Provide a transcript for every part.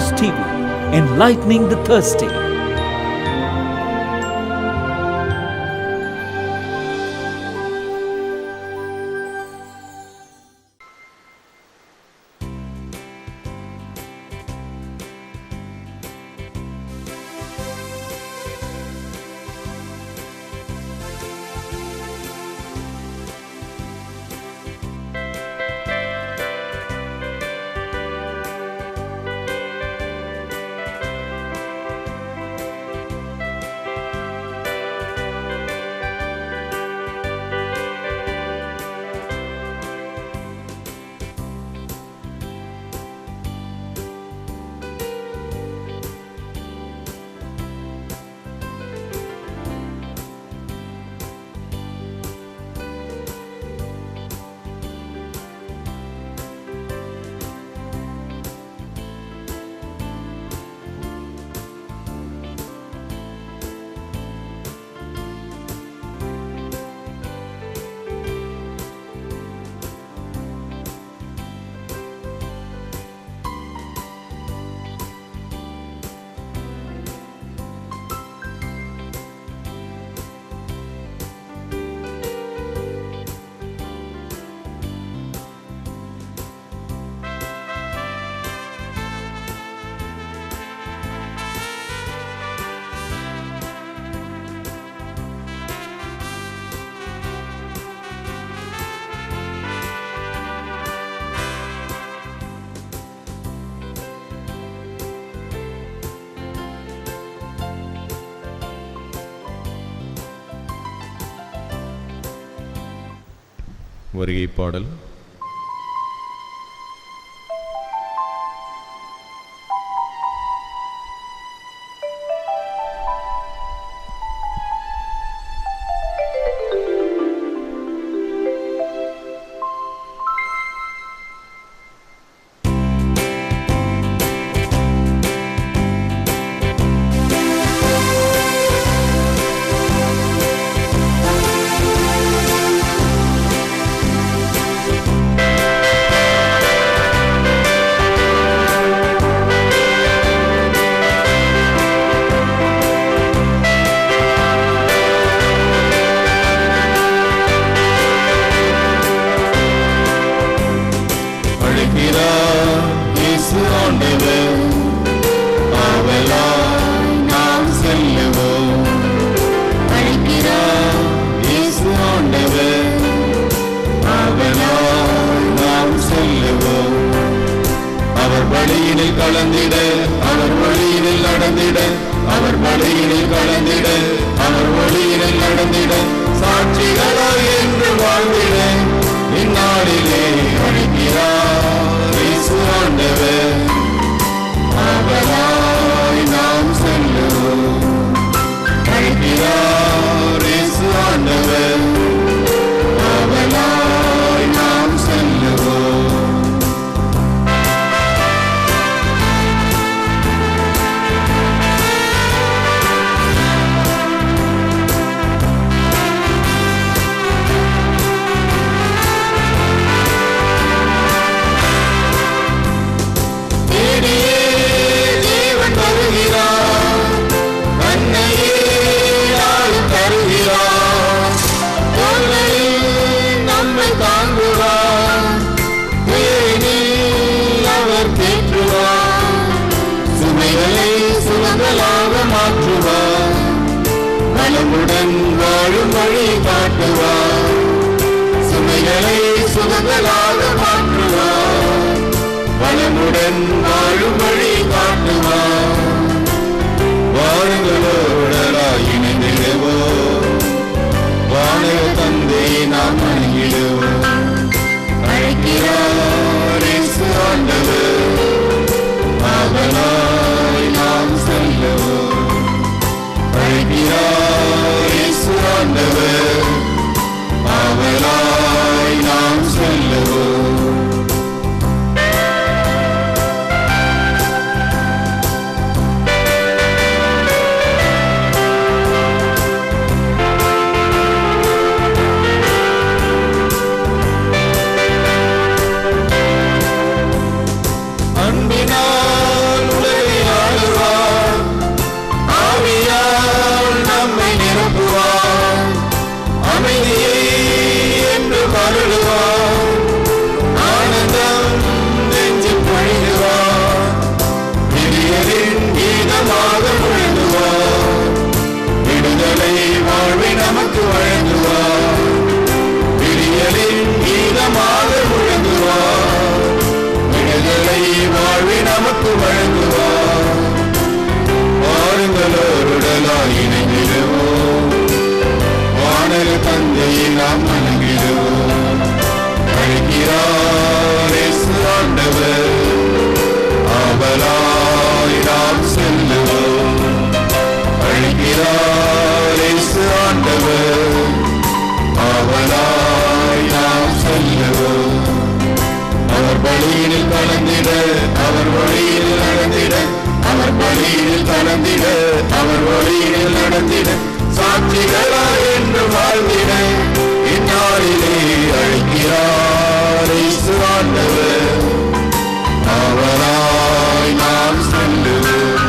News TV, enlightening the thirsty. வருகை பாடல். கலந்திட அவர் வழியினில் நடந்திட, அவர் வழியினில் கலந்திட, அவர் வழியினில் நடந்திட, சாட்சிகளாய் என்று வாழ்ந்திட இந்நாளிலே அழைக்கிறார் இயேசு ஆண்டவர். அவராய் நாம் செல்லுவோம். அழைக்கிறார் இயேசு ஆண்டவர். அவராய் நாம் செல்லுவோம். வளமுடன் வாழும் வழி காட்டுவார். சுமைகளை சுகங்களாக மாற்றுவார். வளமுடன் வாழும் வழி காட்டுவார். வாருங்களோடராய் இணைந்திடுவோம். வானக தந்தையை நாம் வணங்கிடுவோம். அழைக்கிறார் இயேசு ஆண்டவர். அவராய் நாம் செல்லுவோம். அழைக்கிறார் இயேசு ஆண்டவர். அவராய் நாம் செல்லுவோம். செய்த அவர் வழியில் நடத்திட சாட்சிகளாய் என்று வாழ்ந்திட இந்நாளிலே அழைக்கிறார் இயேசு ஆண்டவர். அவராய் நாம் செல்லுவோம்.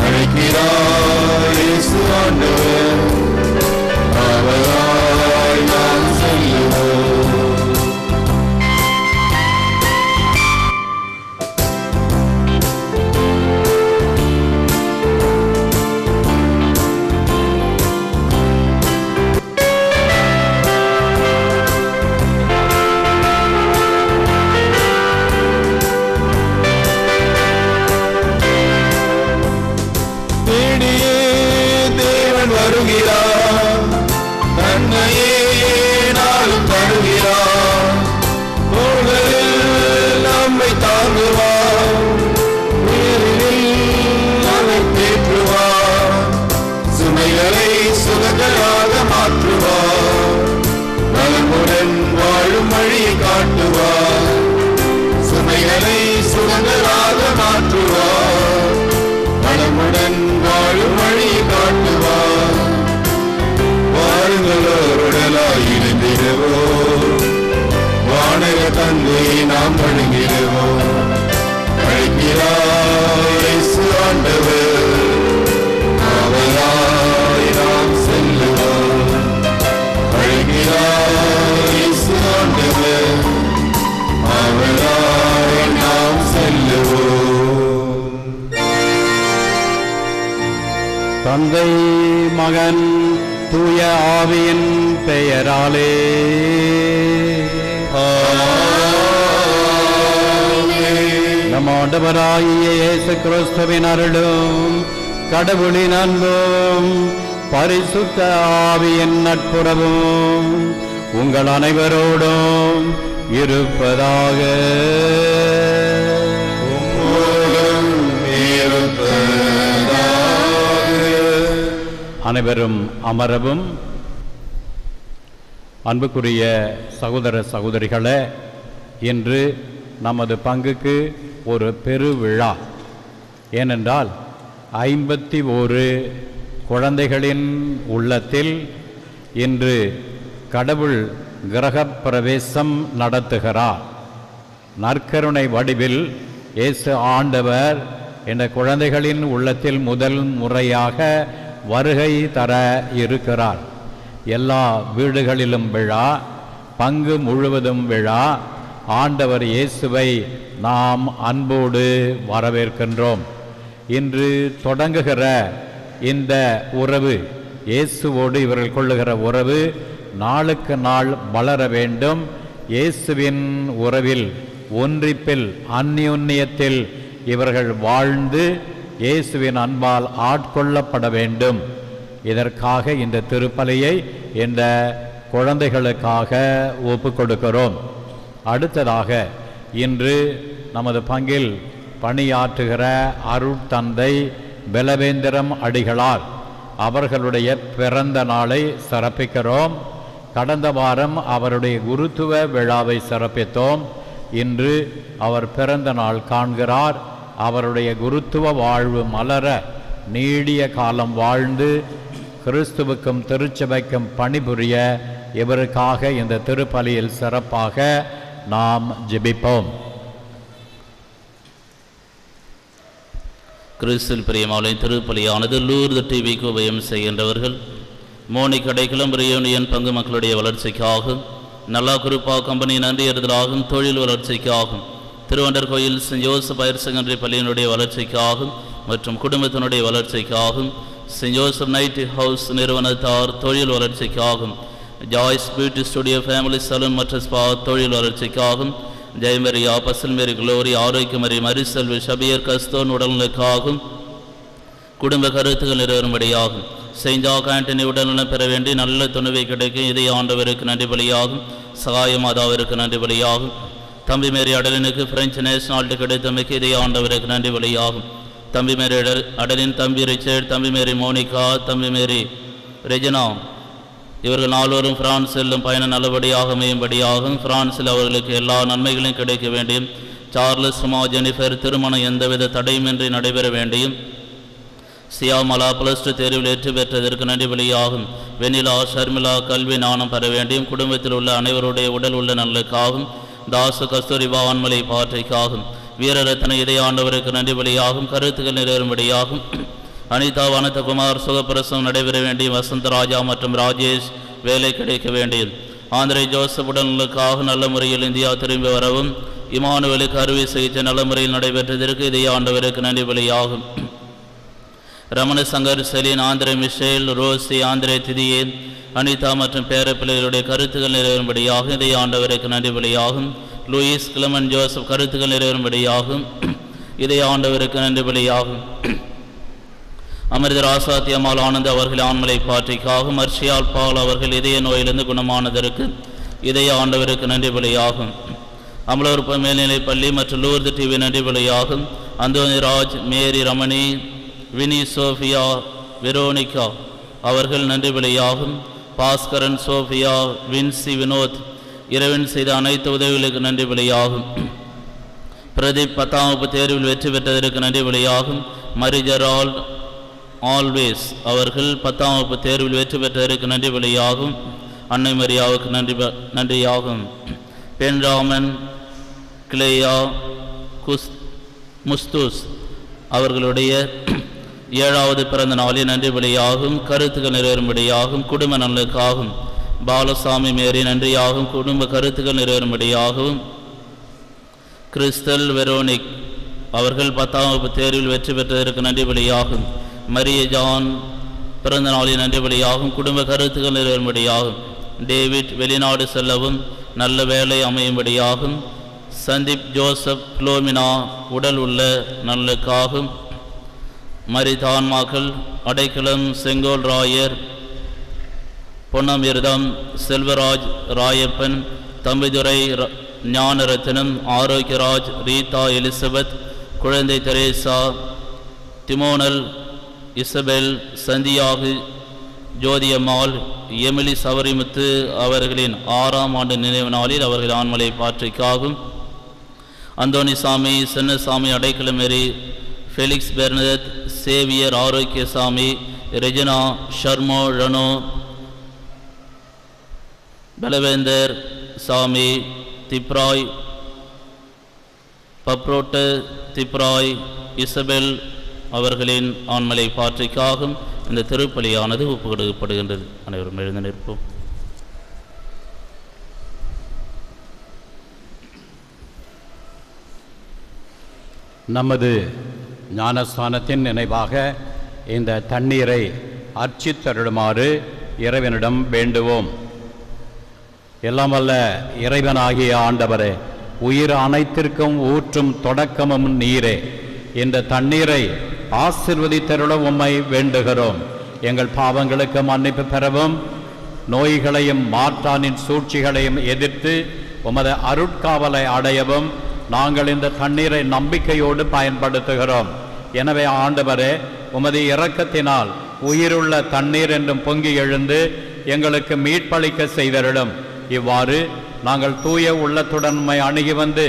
அழைக்கிறார் இயேசு ஆண்டவர். அவராய் நாம் செல்லுவோம். தேடியே தேவன் வருகிறார். தன்னையே நாளும் தருகிறார். தோள்களில் நம்மை தாங்குவார். உயிரில் நம்மை தேற்றுவார். சுமைகளை சுகங்களாக மாற்றுவார். நலமுடன் வாழும் வழியை காட்டுவார். சுமைகளை சுகங்களாக மாற்றுவார். நலமுடன் வாழும் வழியை காட்டுவார். வாருங்களோருடலாய் இணைந்திடுவோம். வானக தந்தையை நாம் வணங்கிடுவோம். அழைக்கிறார் இயேசு ஆண்டவர். அவராய் நாம் செல்லுவோம். அழைக்கிறார் இயேசு ஆண்டவர். அவராய் நாம் செல்லுவோம். தந்தை மகன் தூய ஆவியின் பெயராலே நம் ஆண்டவராகிய இயேசு கிறிஸ்துவின் அருளும் கடவுளின் அன்பும் பரிசுத்த ஆவியின் நட்புறவும் உங்கள் அனைவரோடும் இருப்பதாக. அனைவரும் அமரவும். அன்புக்குரிய சகோதர சகோதரிகளே, இன்று நமது பங்குக்கு ஒரு பெருவிழா. ஏனென்றால் 51 குழந்தைகளின் உள்ளத்தில் இன்று கடவுள் கிரகப் பிரவேசம் நடத்துகிறார். நற்கருணை வடிவில் இயேசு ஆண்டவர் இந்த குழந்தைகளின் உள்ளத்தில் முதல் முறையாக வருகை தர இருக்கிறார். எல்லா வீடுகளிலும் விழா, பங்கு முழுவதும் விழா. ஆண்டவர் இயேசுவை நாம் அன்போடு வரவேற்கின்றோம். இன்று தொடங்குகிற இந்த உறவு, இயேசுவோடு இவர்கள் கொள்ளுகிற உறவு நாளுக்கு நாள் வளர வேண்டும். இயேசுவின் உறவில், ஒன்றிப்பில், அந்யோன்யத்தில் இவர்கள் வாழ்ந்து இயேசுவின் அன்பால் ஆட்கொள்ளப்பட வேண்டும். இதற்காக இந்த திருப்பலியை இந்த குழந்தைகளுக்காக ஒப்புக் கொடுக்கிறோம். அடுத்ததாக இன்று நமது பங்கில் பணியாற்றுகிற அருட்தந்தை பெலவேந்திரம் அடிகளார் அவர்களுடைய பிறந்த நாளை சிறப்பிக்கிறோம். கடந்த வாரம் அவருடைய குருத்துவ விழாவை சிறப்பித்தோம். இன்று அவர் பிறந்த நாள் காண்கிறார். அவருடைய குருத்துவ வாழ்வு மலர நீடிய காலம் வாழ்ந்து கிறிஸ்துவுக்கும் திருச்சபைக்கும் பணிபுரிய இவருக்காக இந்த திருப்பலியில் சிறப்பாக நாம் ஜெபிப்போம். கிறிஸ்துவில் பிரியமாலை திருப்பலியானது லூர்து டிவிக்கு உபயம் செய்கின்றவர்கள் மோனிக்கடைக்கிளம் ரியூனியன் பங்கு மக்களுடைய வளர்ச்சிக்காகும், நல்லா குறிப்பா கம்பெனி நன்றியறுதலாகும், தொழில் வளர்ச்சிக்காகும், திருவண்டர் கோயில் சென்ட் ஜோசப் ஹையர் செகண்டரி பள்ளியினுடைய வளர்ச்சிக்காகும் மற்றும் குடும்பத்தினுடைய வளர்ச்சிக்காகும், சென்ட் ஜோசப் நைட் ஹவுஸ் நிறுவனத்தார் தொழில் வளர்ச்சிக்காகும், Joy's beauty studio family salon மற்றும் ஸ்பா தொழில் வளர்ச்சிக்காகும், ஜெயமரியா பசல் மேரி குளோரி ஆரோக்கியமரி மரிசெல்வி ஷபியர் கஸ்தோன் உடல்நலக்காகும், குடும்ப கருத்துக்கள் நிறைவேறும்படியாகும், செயின்ட் ஜாக் ஆண்டனி உடல்நலம் பெற வேண்டி நல்ல துணைவை கிடைக்கும் இதே ஆண்டவருக்கு நன்றி பலியாகும், சகாய மாதாவிற்கு நன்றி பலியாகும், தம்பி மேரி அடலினுக்கு பிரெஞ்சு நேஷனாலிட்டி கிடைத்தமைக்கு இதே ஆண்டவருக்கு நன்றி பலியாகும், தம்பி மேரி அடலின் தம்பி ரிச்சர்ட், தம்பி மேரி மோனிகா, தம்பி மேரி ரெஜினா இவர்கள் நால்வரும் பிரான்ஸ் செல்லும் பயணம் நல்லபடியாக அமையும்படியாகும், பிரான்சில் அவர்களுக்கு எல்லா நன்மைகளையும் கிடைக்க வேண்டியும், சார்லஸ் சுமா ஜெனிஃபர் திருமணம் எந்தவித தடையுமின்றி நடைபெற வேண்டியும், சியாமலா +2 தேர்வில் வெற்றி பெற்றதற்கு நன்றி பலியாகும். வெண்ணிலா ஷர்மிளா கல்வி ஞானம் பெற வேண்டியும் குடும்பத்தில் உள்ள அனைவருடைய உடல் உள்ள நல்லுக்காகும். தாசு கஸ்தூரிபா ஆண்மலை பாற்றைக்காகும். வீரரத்ன இதய ஆண்டவருக்கு நன்றி பலியாகும். கருத்துக்கள் நிறைவேறும்படியாகும். அனிதா வனந்தகுமார் சுகப்பிரசவம் நடைபெற வேண்டியும். வசந்தராஜா மற்றும் ராஜேஷ் வேலை கிடைக்க வேண்டியும். ஆந்திரை ஜோசப் உடல்நலுக்காக நல்ல முறையில் இந்தியா திரும்பி வரவும். இமானுவேலுக்கு அறுவை சிகிச்சை நல்ல முறையில் நடைபெற்றதற்கு இதய ஆண்டவருக்கு நன்றி பலியாகும். ரமண சங்கர் செலின் ஆந்திரை மிஷேல் ரோசி ஆந்திரை திதியேன் அனிதா மற்றும் பேரப்பிள்ளைகளுடைய கருத்துக்கள் நிறைவேறும்படியாக இதய ஆண்டவருக்கு நன்றி பலியாகும். லூயிஸ் கிளமன் ஜோசப் கருத்துக்கள் நிறைவேறும்படியாகும் இதய ஆண்டவருக்கு நன்றி பலியாகும். அமிர்த ராசாத்தி அம்மாள் ஆனந்த் அவர்கள் ஆண்மலை பாற்றிக்காகும். மர்ஷியால் பால் அவர்கள் இதய நோயிலிருந்து குணமானதற்கு இதய ஆண்டவருக்கு நன்றி பலியாகும். அமலோற்ப மேல்நிலைப் பள்ளி மற்றும் லூர்து டிவி நன்றி பலியாகும். அந்தோனி ராஜ், மேரி, ரமணி, வினி, சோஃபியா, வெரோனிகா அவர்கள் நன்றி பலியாகும். பாஸ்கரன், சோஃபியா, வின்சி, வினோத் இறைவன் செய்த அனைத்து உதவிகளுக்கு நன்றி பலியாகும். பிரதீப் 10ஆம் வகுப்பு தேர்வில் வெற்றி பெற்றதற்கு நன்றி பலியாகும். மரிஜரால் ஆல்வேஸ் அவர்கள் 10ஆம் வகுப்பு தேர்வில் வெற்றி பெற்றதற்கு நன்றி பலியாகும். அன்னை மரியாவுக்கு நன்றியாகும். பென்ராமன், கிளேயா, முஸ்தூஸ் அவர்களுடைய 7வது பிறந்த நாளில் நன்றி பலியாகும். கருத்துக்கள் நிறைவேறும்படியாகும். குடும்ப நலனுக்காகும். பாலசாமி, மேரி நன்றியாகும். குடும்ப கருத்துக்கள் நிறைவேறும்படியாகவும். கிறிஸ்டல், வெரோனிக் அவர்கள் 10ஆம் வகுப்பு தேர்வில் வெற்றி பெற்றதற்கு நன்றி பலியாகும். மரிய ஜான் பிறந்த நாளில் நன்றி பலியாகும். குடும்ப கருத்துக்கள் நிறைவேறும்படியாகும். டேவிட் வெளிநாடு செல்லவும் நல்ல வேலை அமையும்படியாகும். சந்தீப், ஜோசப், புளோமினா உடல் உள்ள நல்லுக்காகும். மரிதான்மாக்கள் Adaikalam, Sengol Rayar, Ponnamirtham, Selvaraj, Rayappan, Thambidurai, Gnanarathinam, Arockiaraj, Rita, Elizabeth, Kuzhandai Theresa, திமோனல், இசபெல், சந்தியாகு, ஜோதியம்மாள், எமிலி சவரிமுத்து அவர்களின் 6ஆம் ஆண்டு நினைவு நாளில் அவர்கள் ஆண்மலை பாற்றிக்காகும். Anthonisamy, Chinnasamy, Adaikalamary, Felix Bernard, Xavier, Arockiasamy, Regina, ஷர்மோ, ரணோ, பலவேந்தர் சாமி, திப்ராய், பப்ரோட்டு, திப்ராய், இசபெல் அவர்களின் ஆண்மலை பாற்றிக்காகும். இந்த திருப்பலியானது ஒப்புக்கொடுக்கப்படுகின்றது. அனைவரும் எழுந்து நிற்போம். நமது ஞானஸ்தானத்தின் நினைவாக இந்த தண்ணீரை அர்ச்சித்தருளுமாறு இறைவனிடம் வேண்டுவோம். எல்லாம் வல்ல இறைவனாகிய ஆண்டவரே, உயிர் அனைத்திற்கும் ஊற்றும் தொடக்கமும் நீரே, இந்த தண்ணீரை ஆசிர்வதித்தருள உம்மை வேண்டுகிறோம். எங்கள் பாவங்களுக்கு மன்னிப்பு பெறவும், நோய்களையும் மாற்றானின் சூழ்ச்சிகளையும் எதிர்த்து உமது அருட்காவலை அடையவும் நாங்கள் இந்த தண்ணீரை நம்பிக்கையோடு பயன்படுத்துகிறோம். எனவே ஆண்டவரே, உமது இரக்கத்தினால் உயிருள்ள தண்ணீர் என்றும் பொங்கி எழுந்து எங்களுக்கு மீட்பளிக்க செய்தருளும். இவ்வாறு நாங்கள் தூய உள்ளத்துடன் உம்மை அணுகி வந்து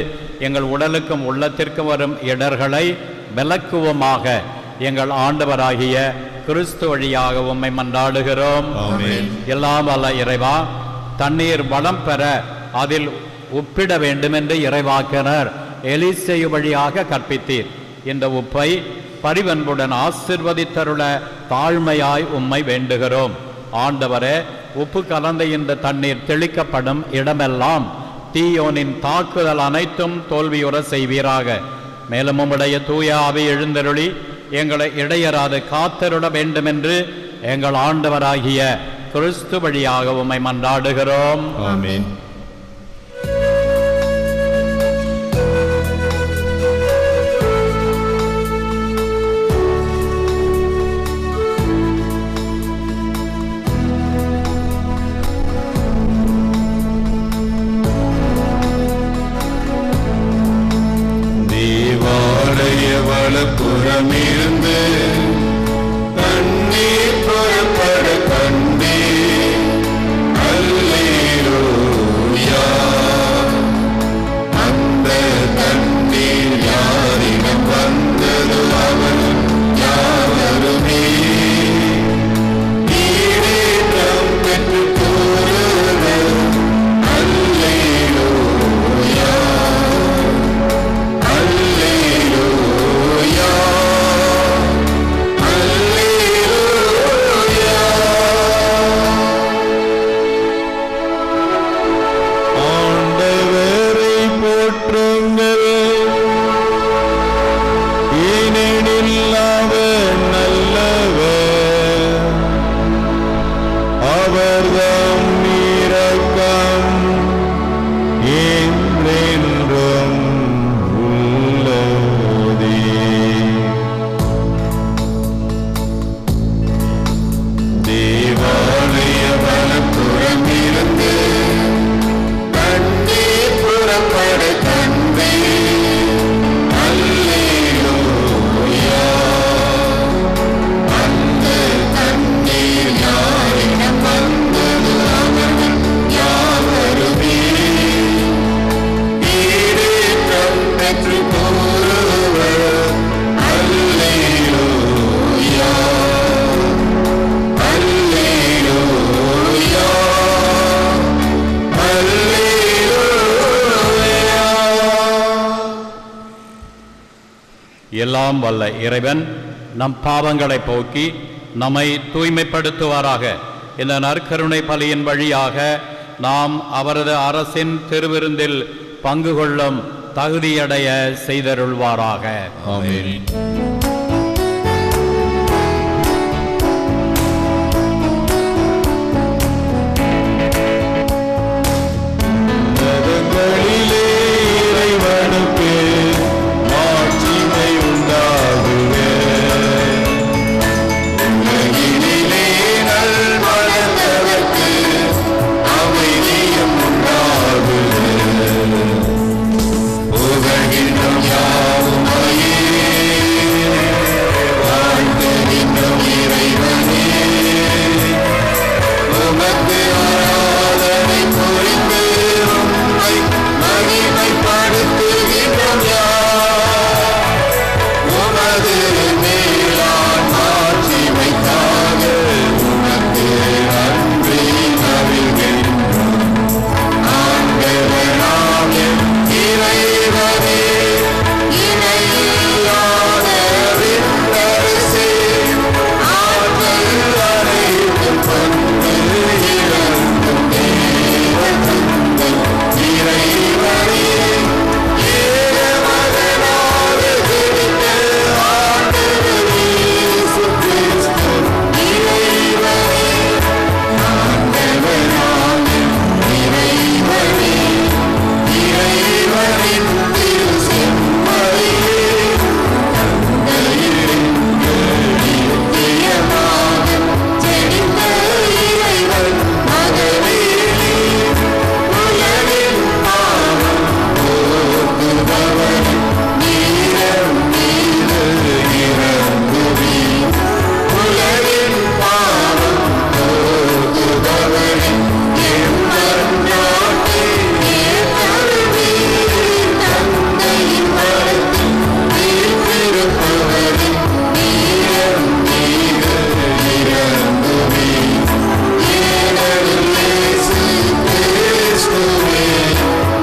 எங்கள் உடலுக்கும் உள்ளத்திற்கும் வரும் இடர்களை விலக்குவோமாக. எங்கள் ஆண்டவராகிய கிறிஸ்து வழியாக உம்மை மன்றாடுகிறோம். எல்லாம் வல்ல இறைவா, தண்ணீர் வளம் பெற அதில் உப்பிட வேண்டும் என்று இறைவாக்கினர் எலிசேயு வழியாக கற்பித்தீர். இந்த உப்பை பரிவன்புடன் ஆசிர்வதித்தருள தாழ்மையாய் உம்மை வேண்டுகிறோம். ஆண்டவரே, உப்பு கலந்த இந்த தண்ணீர் தெளிக்கப்படும் இடமெல்லாம் தீயோனின் தாக்குதல் அனைத்தும் தோல்வியுற செய்வீராக. மேலும் உம்முடைய தூய ஆவி எழுந்தருளி எங்களை இடையராது காத்தருள வேண்டுமென்று எங்கள் ஆண்டவராகிய கிறிஸ்து வழியாக உம்மை மன்றாடுகிறோம். ஆமென். புறமிருந்து தண்ணீர் புறப்பட கண்டே அல்லேலூயா எல்லாம் வல்ல இறைவன் நம் பாவங்களை போக்கி நம்மை தூய்மைப்படுத்துவாராக. இந்த நற்கருணை பலியின் வழியாக நாம் அவரது அரசின் திருவிருந்தில் பங்கு கொள்ளும் தகுதியடைய செய்தருள்வாராக. ஆமென். நரங்களிலே இறைவனுக்கு மாட்சிமை உண்டாகுக. உலகினிலே நல்மனத்தவர்க்கு அமைதியும் உண்டாகுக. புகழ்கின்றோம் யாவுமையே, வாழ்த்துகின்றோம் இறைவனே. உமக்கு ஆராதனை புரிந்து உம்மை மகிமைப்படுத்துகின்றோம் யார். உமது மேலான் மாட்சிமைக்காக உமக்கு நன்றி நல்கின்றோம். ஆண்டவராம் எம் இறைவனே, இணையில்லாத விண்ணரசே, ஆற்றல் அனைத்தும் கொண்டு இறங்கும் தேவதந்தை இறைவனே, ஏகமகனாக ஜெனித்த ஆண்டவர் இயேசு கிறிஸ்து இறைவனே. ஆண்டவராம் எம் இறைவனே, இறைவனின் திரு செம்மறியே, தந்தையிருந்து நித்தியமாக ஜெனித்த இறைவன் மகனே, உலகின் பாவம் போக்குபவரே, நீரம் மீது இறங்குவீர். உலகின் பாவம் போக்குபவரே, எம் மன்றாட்டை ஏற்றருள்வீர். தந்தையின் மரத்தில் வீற்றிருப்பவரே, நீரம் மீது இறங்குவீர். ஏனெனில் இயேசு கிறிஸ்துவே,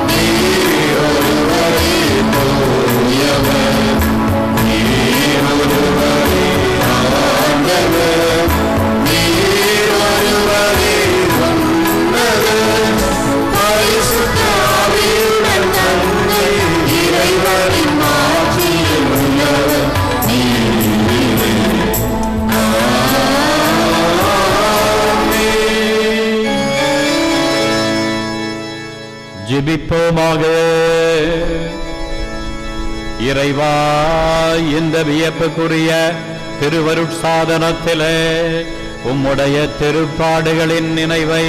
நீர் ஒருவரே தூயவர், நீர் ஒருவரே ஆண்டவர், நீர் ஒருவரே உன்னதர். பரிசுத்த ஆவியுடன் தந்தை இறைவனின் மாட்சியில் உள்ளவர் நீரே. ஜெபிப்போமாக. இறைவா, இந்த வியப்புக்குரிய திருவருட்சாதனத்திலே உம்முடைய திருப்பாடுகளின் நினைவை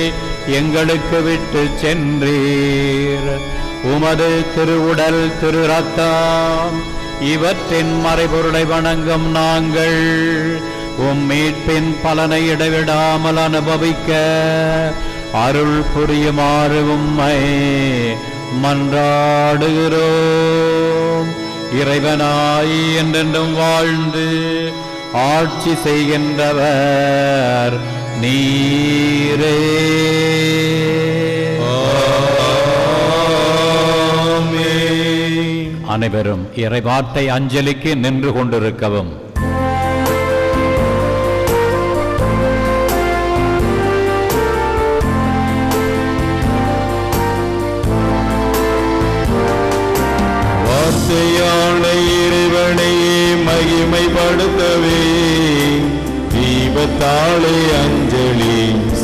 எங்களுக்கு விட்டு சென்றீர். உமது திருவுடல் திரு ரத்தம் இவற்றின் மறைபொருளை வணங்கும் நாங்கள் உம் மீட்பின் பலனை இடைவிடாமல் அனுபவிக்க அருள் புரியுமாறு உம்மை மன்றாடுகிறோம். இறைவனாய் என்றென்றும் வாழ்ந்து ஆட்சி செய்கின்றவர் நீரே. ஆமென். அனைவரும் இறைவார்த்தை அஞ்சலிக்கு நின்று கொண்டிருக்கவும். வார்த்தையான இறைவனையே மகிமைப்படுத்தவே தீபத்தாலே அஞ்சலி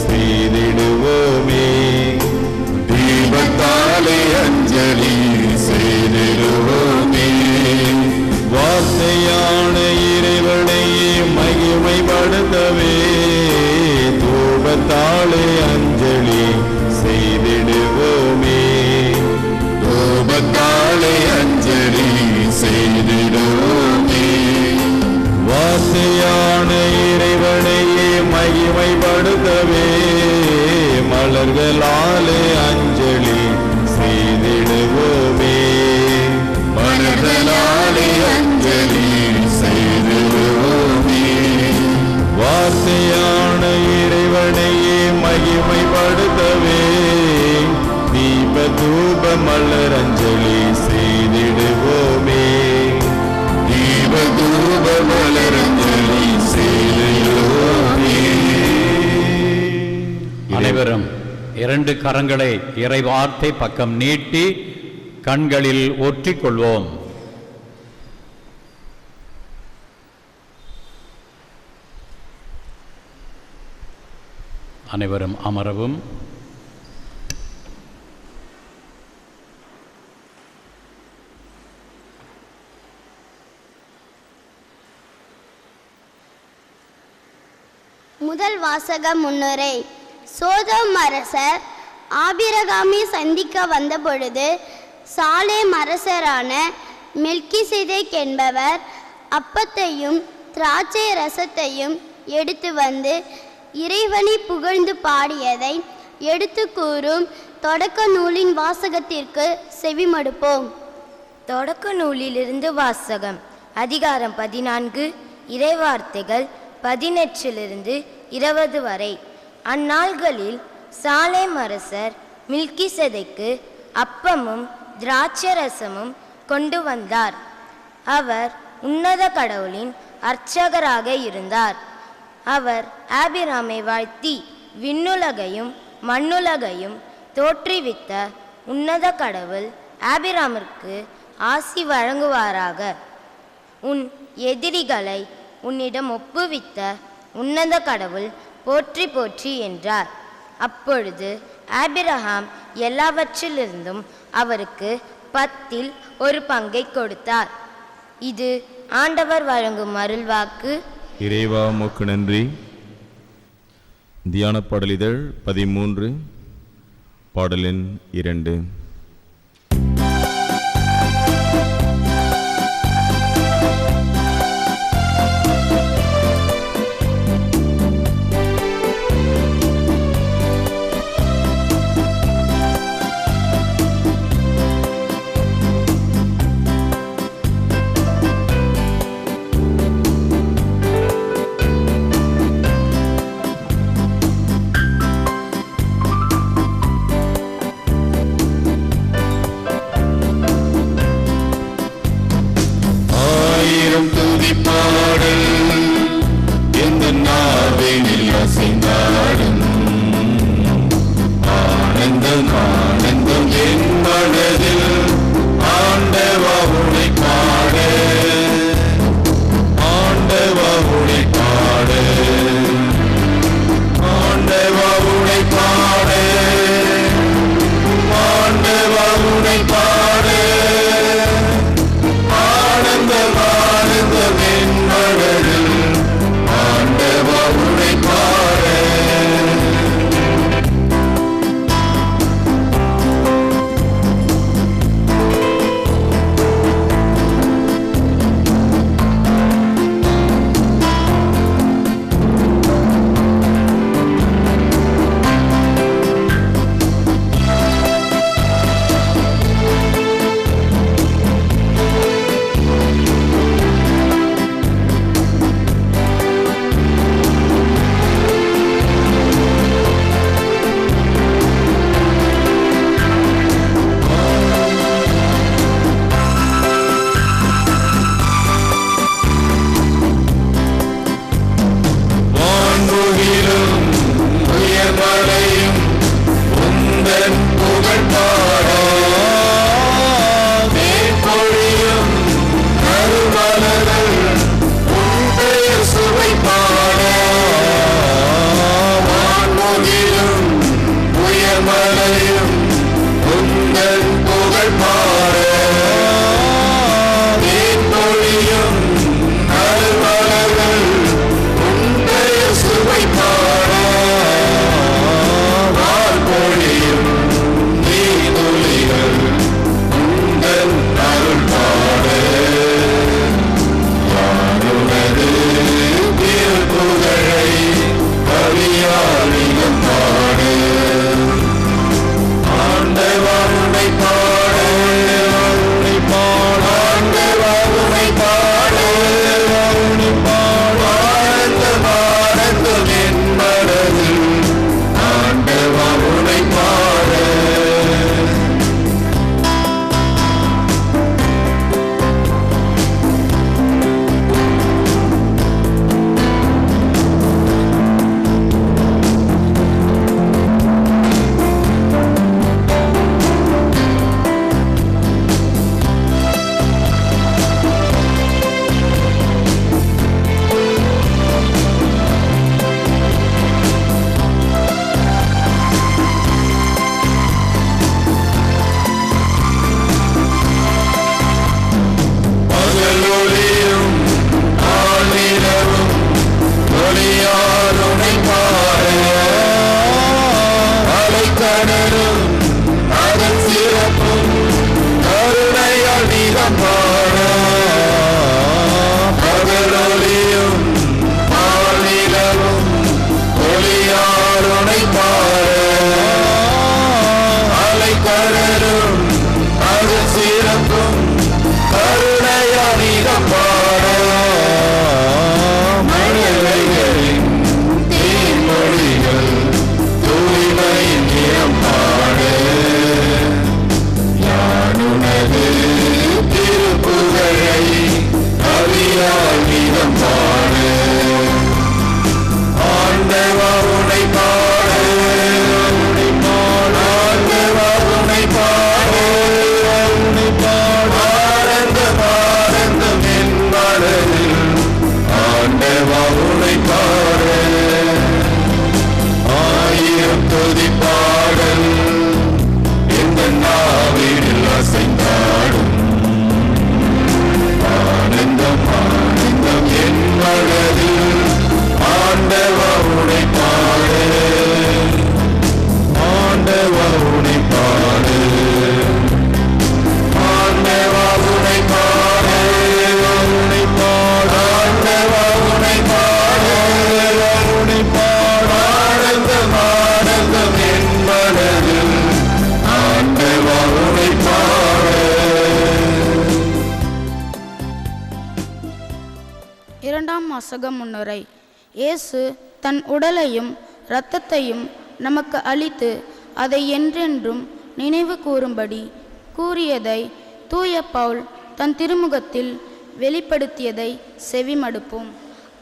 செய்திடுவோமே. தீபத்தாலே அஞ்சலி செய்திடுவோமே. வார்த்தையான இறைவனையே மகிமைப்படுத்தவே தூபத்தாலே அஞ்சலி செய்திடுவோமே. தூபத்தாலே அஞ்சலி செய்திடுவோமே. வார்த்தையான இறைவனையே மகிமைப்படுத்தவே மலர்களாலே அஞ்சலி செய்திடுவோமே. மலர்களாலே அஞ்சலி செய்திடுவோமே. வார்த்தையான இறைவனையே மகிமைப்படுத்தவே தீப தூப மலர் அஞ்சலி செய்திடுவோமே. தீப மலரஞ்சலி செய்திடுவோமே. அனைவரும் 2 கரங்களை இறைவார்த்தை பக்கம் நீட்டி கண்களில் ஒற்றிக்கொள்வோம். அனைவரும் அமரவும். முதல் வாசக முன்னுரை. சோதோம் அரசர் ஆபிரகாமை சந்திக்க வந்தபொழுது சாலேம் அரசரான மெல்கிசேதேக் என்பவர் அப்பத்தையும் திராட்சை ரசத்தையும் எடுத்து வந்து இறைவனை புகழ்ந்து பாடியதை எடுத்து கூறும் தொடக்க நூலின் வாசகத்திற்கு செவிமடுப்போம். தொடக்க நூலிலிருந்து வாசகம். அதிகாரம் 14, இறைவார்த்தைகள் 18 20 வரை. அந்நாள்களில் சாலேம் அரசர் மில்கிசேதேக்கு அப்பமும் திராட்சரசமும் கொண்டு வந்தார். அவர் உன்னத கடவுளின் அர்ச்சகராக இருந்தார். அவர் ஆபிராமை வாழ்த்தி விண்ணுலகையும் மண்ணுலகையும் தோற்றுவித்த உன்னத கடவுள் ஆபிராமிற்கு ஆசி வழங்குவாராக. உன் எதிரிகளை உன்னிடம் ஒப்புவித்த உன்னத கடவுள் போற்றி போற்றி என்றார். அப்பொழுது ஆபிரகாம் எல்லாவற்றிலிருந்தும் அவருக்கு 10 1 பங்கை கொடுத்தார். இது ஆண்டவர் வழங்கும் அருள்வாக்கு. இறைவா உமக்கு நன்றி. தியான பாடலிதழ் 13 பாடலின் 2. வாசகம் முன்னுரை. இயேசு தன் உடலையும் இரத்தத்தையும் நமக்கு அளித்து அதை என்றென்றும் நினைவு கூறும்படி கூறியதை தூய பவுல் தன் திருமுகத்தில் வெளிப்படுத்தியதை செவிமடுப்போம்.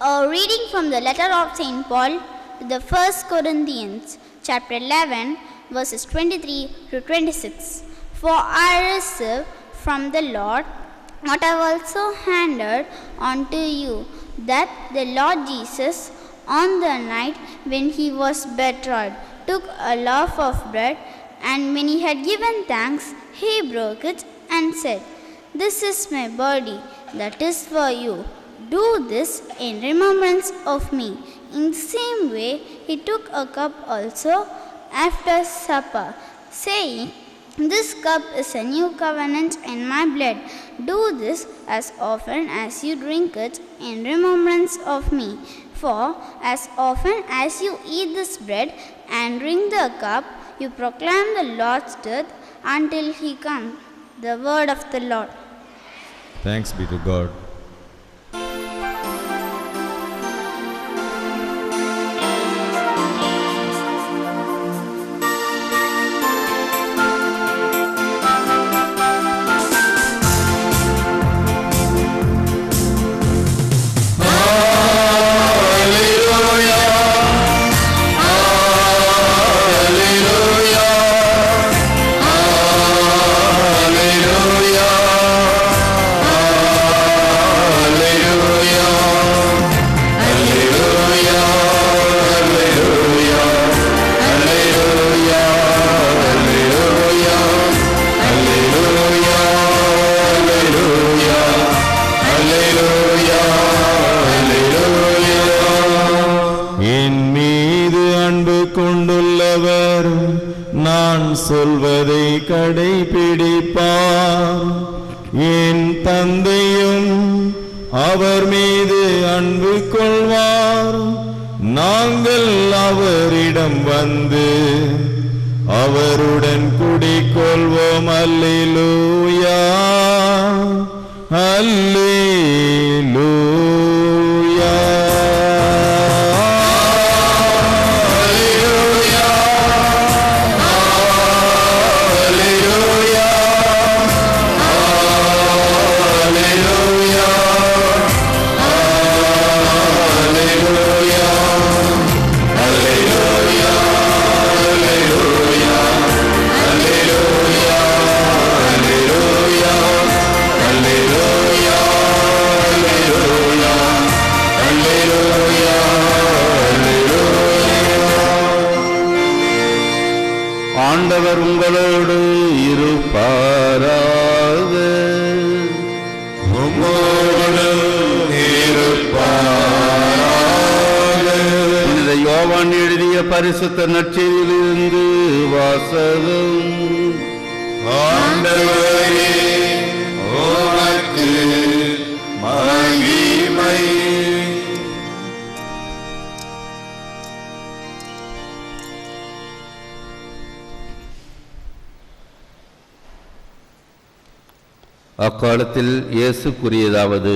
A reading from the letter of St. Paul to the 1 Corinthians, chapter 11, verses 23 to 26. For I received from the Lord what I also handed on to you, that the Lord Jesus, on the night when he was betrayed, took a loaf of bread, and when he had given thanks, he broke it and said, "This is my body, that is for you. Do this in remembrance of me." In the same way, he took a cup also after supper, saying, "This cup is a new covenant in my blood. Do this as often as you drink it in remembrance of me. For as often as you eat this bread and drink the cup, you proclaim the Lord's death until he comes." The word of the Lord. Thanks be to God. சொல்வதை கடைபிடிப்பார். என் தந்தையும் அவர் மீது அன்பு கொள்வார். நாங்கள் அவரிடம் வந்து அவருடன் குடிக்கொள்வோம். அல்லேலூயா, அல்லேலூயா. ஆண்டவர் உங்களோடு இருப்பாராக. புனித யோவான் எழுதிய பரிசுத்த நற்செய்தியிலிருந்து வாசகம். ஆண்டவரே, உமக்கு மகிமை. அக்காலத்தில் இயேசு கூறியதாவது: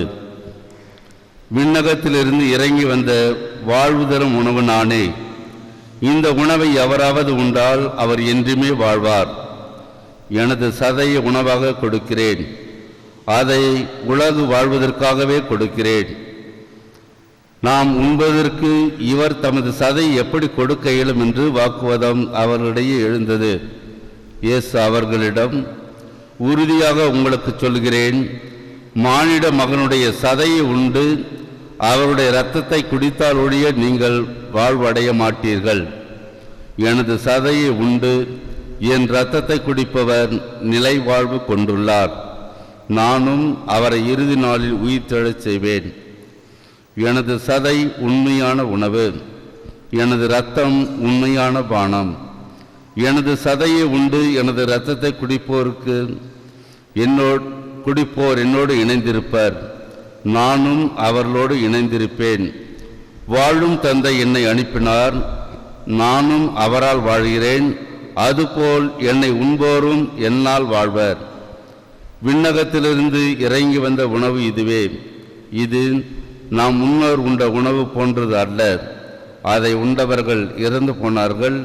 விண்ணகத்திலிருந்து இறங்கி வந்த வாழ்வு தரும் உணவு நானே. இந்த உணவை எவராவது உண்டால் அவர் என்றுமே வாழ்வார். எனது சதையை உணவாக கொடுக்கிறேன். அதை உலகு வாழ்வதற்காகவே கொடுக்கிறேன். நாம் உண்பதற்கு இவர் தமது சதையை எப்படி கொடுக்க இயலும் என்று வாக்குவாதம் அவர்களிடையே எழுந்தது. இயேசு அவர்களிடம், உறுதியாக உங்களுக்கு சொல்கிறேன், மானிட மகனுடைய சதையை உண்டு அவருடைய இரத்தத்தை குடித்தால் ஒழிய நீங்கள் வாழ்வடைய மாட்டீர்கள். எனது சதையை உண்டு என் இரத்தத்தை குடிப்பவர் நிலை வாழ்வு கொண்டுள்ளார். நானும் அவரை இறுதி நாளில் உயிர்த்தெழச் செய்வேன். எனது சதை உண்மையான உணவு, எனது இரத்தம் உண்மையான பானம். எனது சதையை உண்டு எனது இரத்தத்தை குடிப்போர் என்னோடு இணைந்திருப்பர். நானும் அவர்களோடு இணைந்திருப்பேன். வாழும் தந்தை என்னை அனுப்பினார். நானும் அவரால் வாழ்கிறேன். அதுபோல் என்னை உண்போரும் என்னால் வாழ்வர். விண்ணகத்திலிருந்து இறங்கி வந்த உணவு இதுவே. இது நாம் முன்னர் உண்ட உணவு போன்றது அல்ல. அதை உண்டவர்கள் இறந்து போனார்கள்.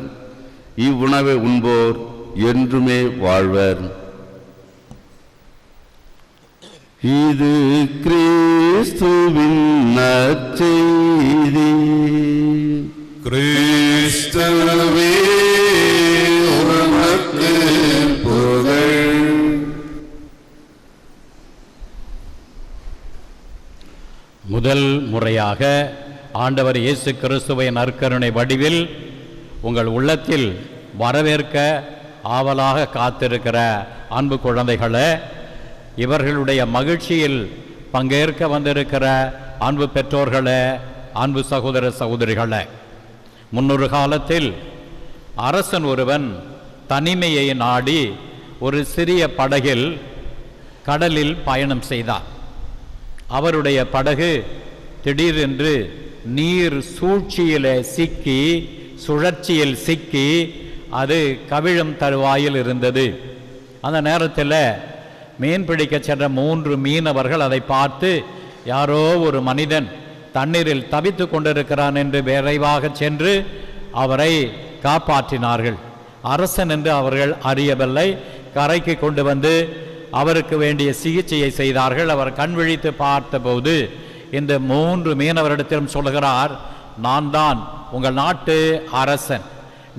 இவ்வுணவை உண்போர் என்றுமே வாழ்வர். இது கிறிஸ்துவின் நற்செய்தி. கிறிஸ்துவே உமக்கு புகழ். முதல் முறையாக ஆண்டவர் இயேசு கிறிஸ்துவை நற்கருணை வடிவில் உங்கள் உள்ளத்தில் வரவேற்க ஆவலாக காத்திருக்கிற அன்பு குழந்தைகளே, இவர்களுடைய மகிழ்ச்சியில் பங்கேற்க வந்திருக்கிற அன்பு பெற்றோர்களே, அன்பு சகோதர சகோதரிகளே, முன்னொரு காலத்தில் அரசன் ஒருவன் தனிமையை நாடி ஒரு சிறிய படகில் கடலில் பயணம் செய்தார். அவருடைய படகு திடீரென்று நீர் சூழ்ச்சியிலே சிக்கி, சுழற்சியில் சிக்கி அது கவிழும் தருவாயில் இருந்தது. அந்த நேரத்தில் மீன் பிடிக்க சென்ற 3 மீனவர்கள் அதை பார்த்து, யாரோ ஒரு மனிதன் தண்ணீரில் தவித்து கொண்டிருக்கிறான் என்று விரைவாக சென்று அவரை காப்பாற்றினார்கள். அரசன் என்று அவர்கள் அறியவில்லை. கரைக்கு கொண்டு வந்து அவருக்கு வேண்டிய சிகிச்சையை செய்தார்கள். அவர் கண் விழித்து பார்த்தபோது இந்த 3 மீனவரிடத்திலும் சொல்கிறார், நான் தான் உங்கள் நாட்டு அரசன்,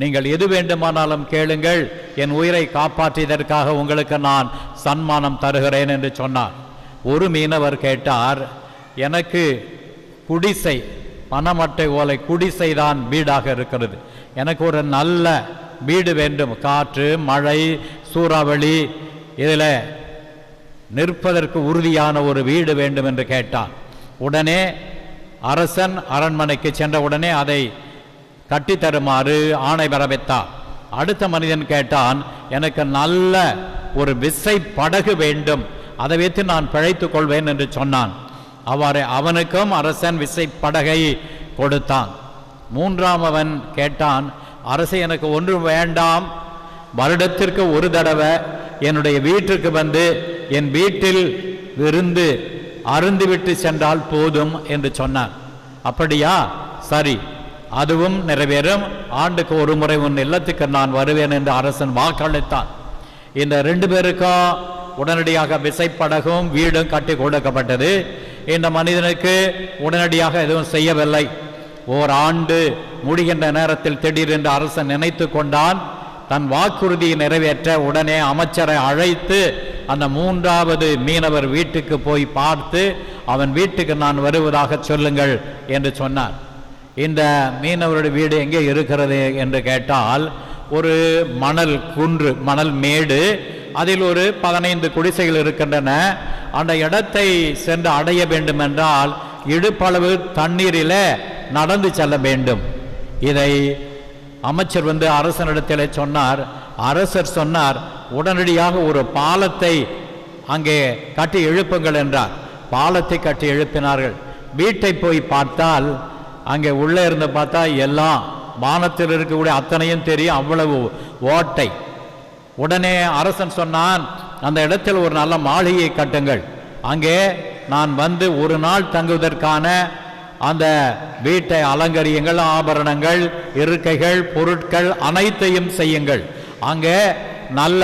நீங்கள் எது வேண்டுமானாலும் கேளுங்கள், என் உயிரை காப்பாற்றியதற்காக உங்களுக்கு நான் சன்மானம் தருகிறேன் என்று சொன்னார். ஒரு மீனவர் கேட்டார், எனக்கு குடிசை, பணமட்டை ஓலை குடிசை தான் வீடாக இருக்கிறது, எனக்கு ஒரு நல்ல வீடு வேண்டும், காற்று மழை சூறாவளி இதில் நிற்பதற்கு உறுதியான ஒரு வீடு வேண்டும் என்று கேட்டான். உடனே அரசன் அரண்மனைக்கு சென்ற உடனே அதை கட்டித்தருமாறு ஆணை பிறப்பித்தார். அடுத்த மனிதன் கேட்டான், எனக்கு நல்ல ஒரு விசை படகு வேண்டும், அதை வைத்து நான் பிழைத்துக் கொள்வேன் என்று சொன்னான். அவனுக்கும் அரசன் விசை படகை கொடுத்தான். மூன்றாமவன் கேட்டான், அரசே எனக்கு ஒன்றும் வேண்டாம், வருடத்திற்கு ஒரு தடவை என்னுடைய வீட்டிற்கு வந்து என் வீட்டில் விருந்து அருந்திவிட்டு சென்றால் போதும் என்று சொன்னான். அப்படியா, சரி, அதுவும் நிறைவேறும், ஆண்டுக்கு ஒரு முறை உன் இல்லத்துக்கு நான் வருவேன் என்று அரசன் வாக்களித்தான். இந்த 2 பேருக்கும் உடனடியாக விசைப்படகும் வீடும் கட்டி கொடுக்கப்பட்டது. இந்த மனிதனுக்கு உடனடியாக எதுவும் செய்யவில்லை. ஓராண்டு முடிகின்ற நேரத்தில் திடீரென்று அரசன் நினைத்து கொண்டான், தன் வாக்குறுதியை நிறைவேற்ற உடனே அமைச்சரை அழைத்து அந்த 3வது மீனவர் வீட்டுக்கு போய் பார்த்து, அவன் வீட்டுக்கு நான் வருவதாக சொல்லுங்கள் என்று சொன்னார். இந்த மீனவருடைய வீடு எங்கே இருக்கிறது என்று கேட்டால், ஒரு மணல் குன்று, மணல் மேடு, அதில் ஒரு 15 குடிசைகள் இருக்கின்றன. அந்த இடத்தை சென்று அடைய வேண்டும் என்றால் இடுப்பளவு தண்ணீரில் நடந்து செல்ல வேண்டும். இதை அமைச்சர் வந்து அரசனிடத்தில் சொன்னார். அரசர் சொன்னார், உடனடியாக ஒரு பாலத்தை அங்கே கட்டி எழுப்புங்கள் என்றார். பாலத்தை கட்டி எழுப்பினார்கள். வீட்டை போய் பார்த்தால் அங்கே உள்ளே இருந்து பார்த்தா எல்லாம் வானத்தில் இருக்கக்கூடிய அத்தனையும் தெரியும், அவ்வளவு ஓட்டை. உடனே அரசன் சொன்னான், அந்த இடத்தில் ஒரு நல்ல மாளிகையை கட்டுங்கள், அங்கே நான் வந்து ஒரு நாள் தங்குவதற்கான அந்த வீட்டை அலங்கரியுங்கள், ஆபரணங்கள், இருக்கைகள், பொருட்கள் அனைத்தையும் செய்யுங்கள், அங்கே நல்ல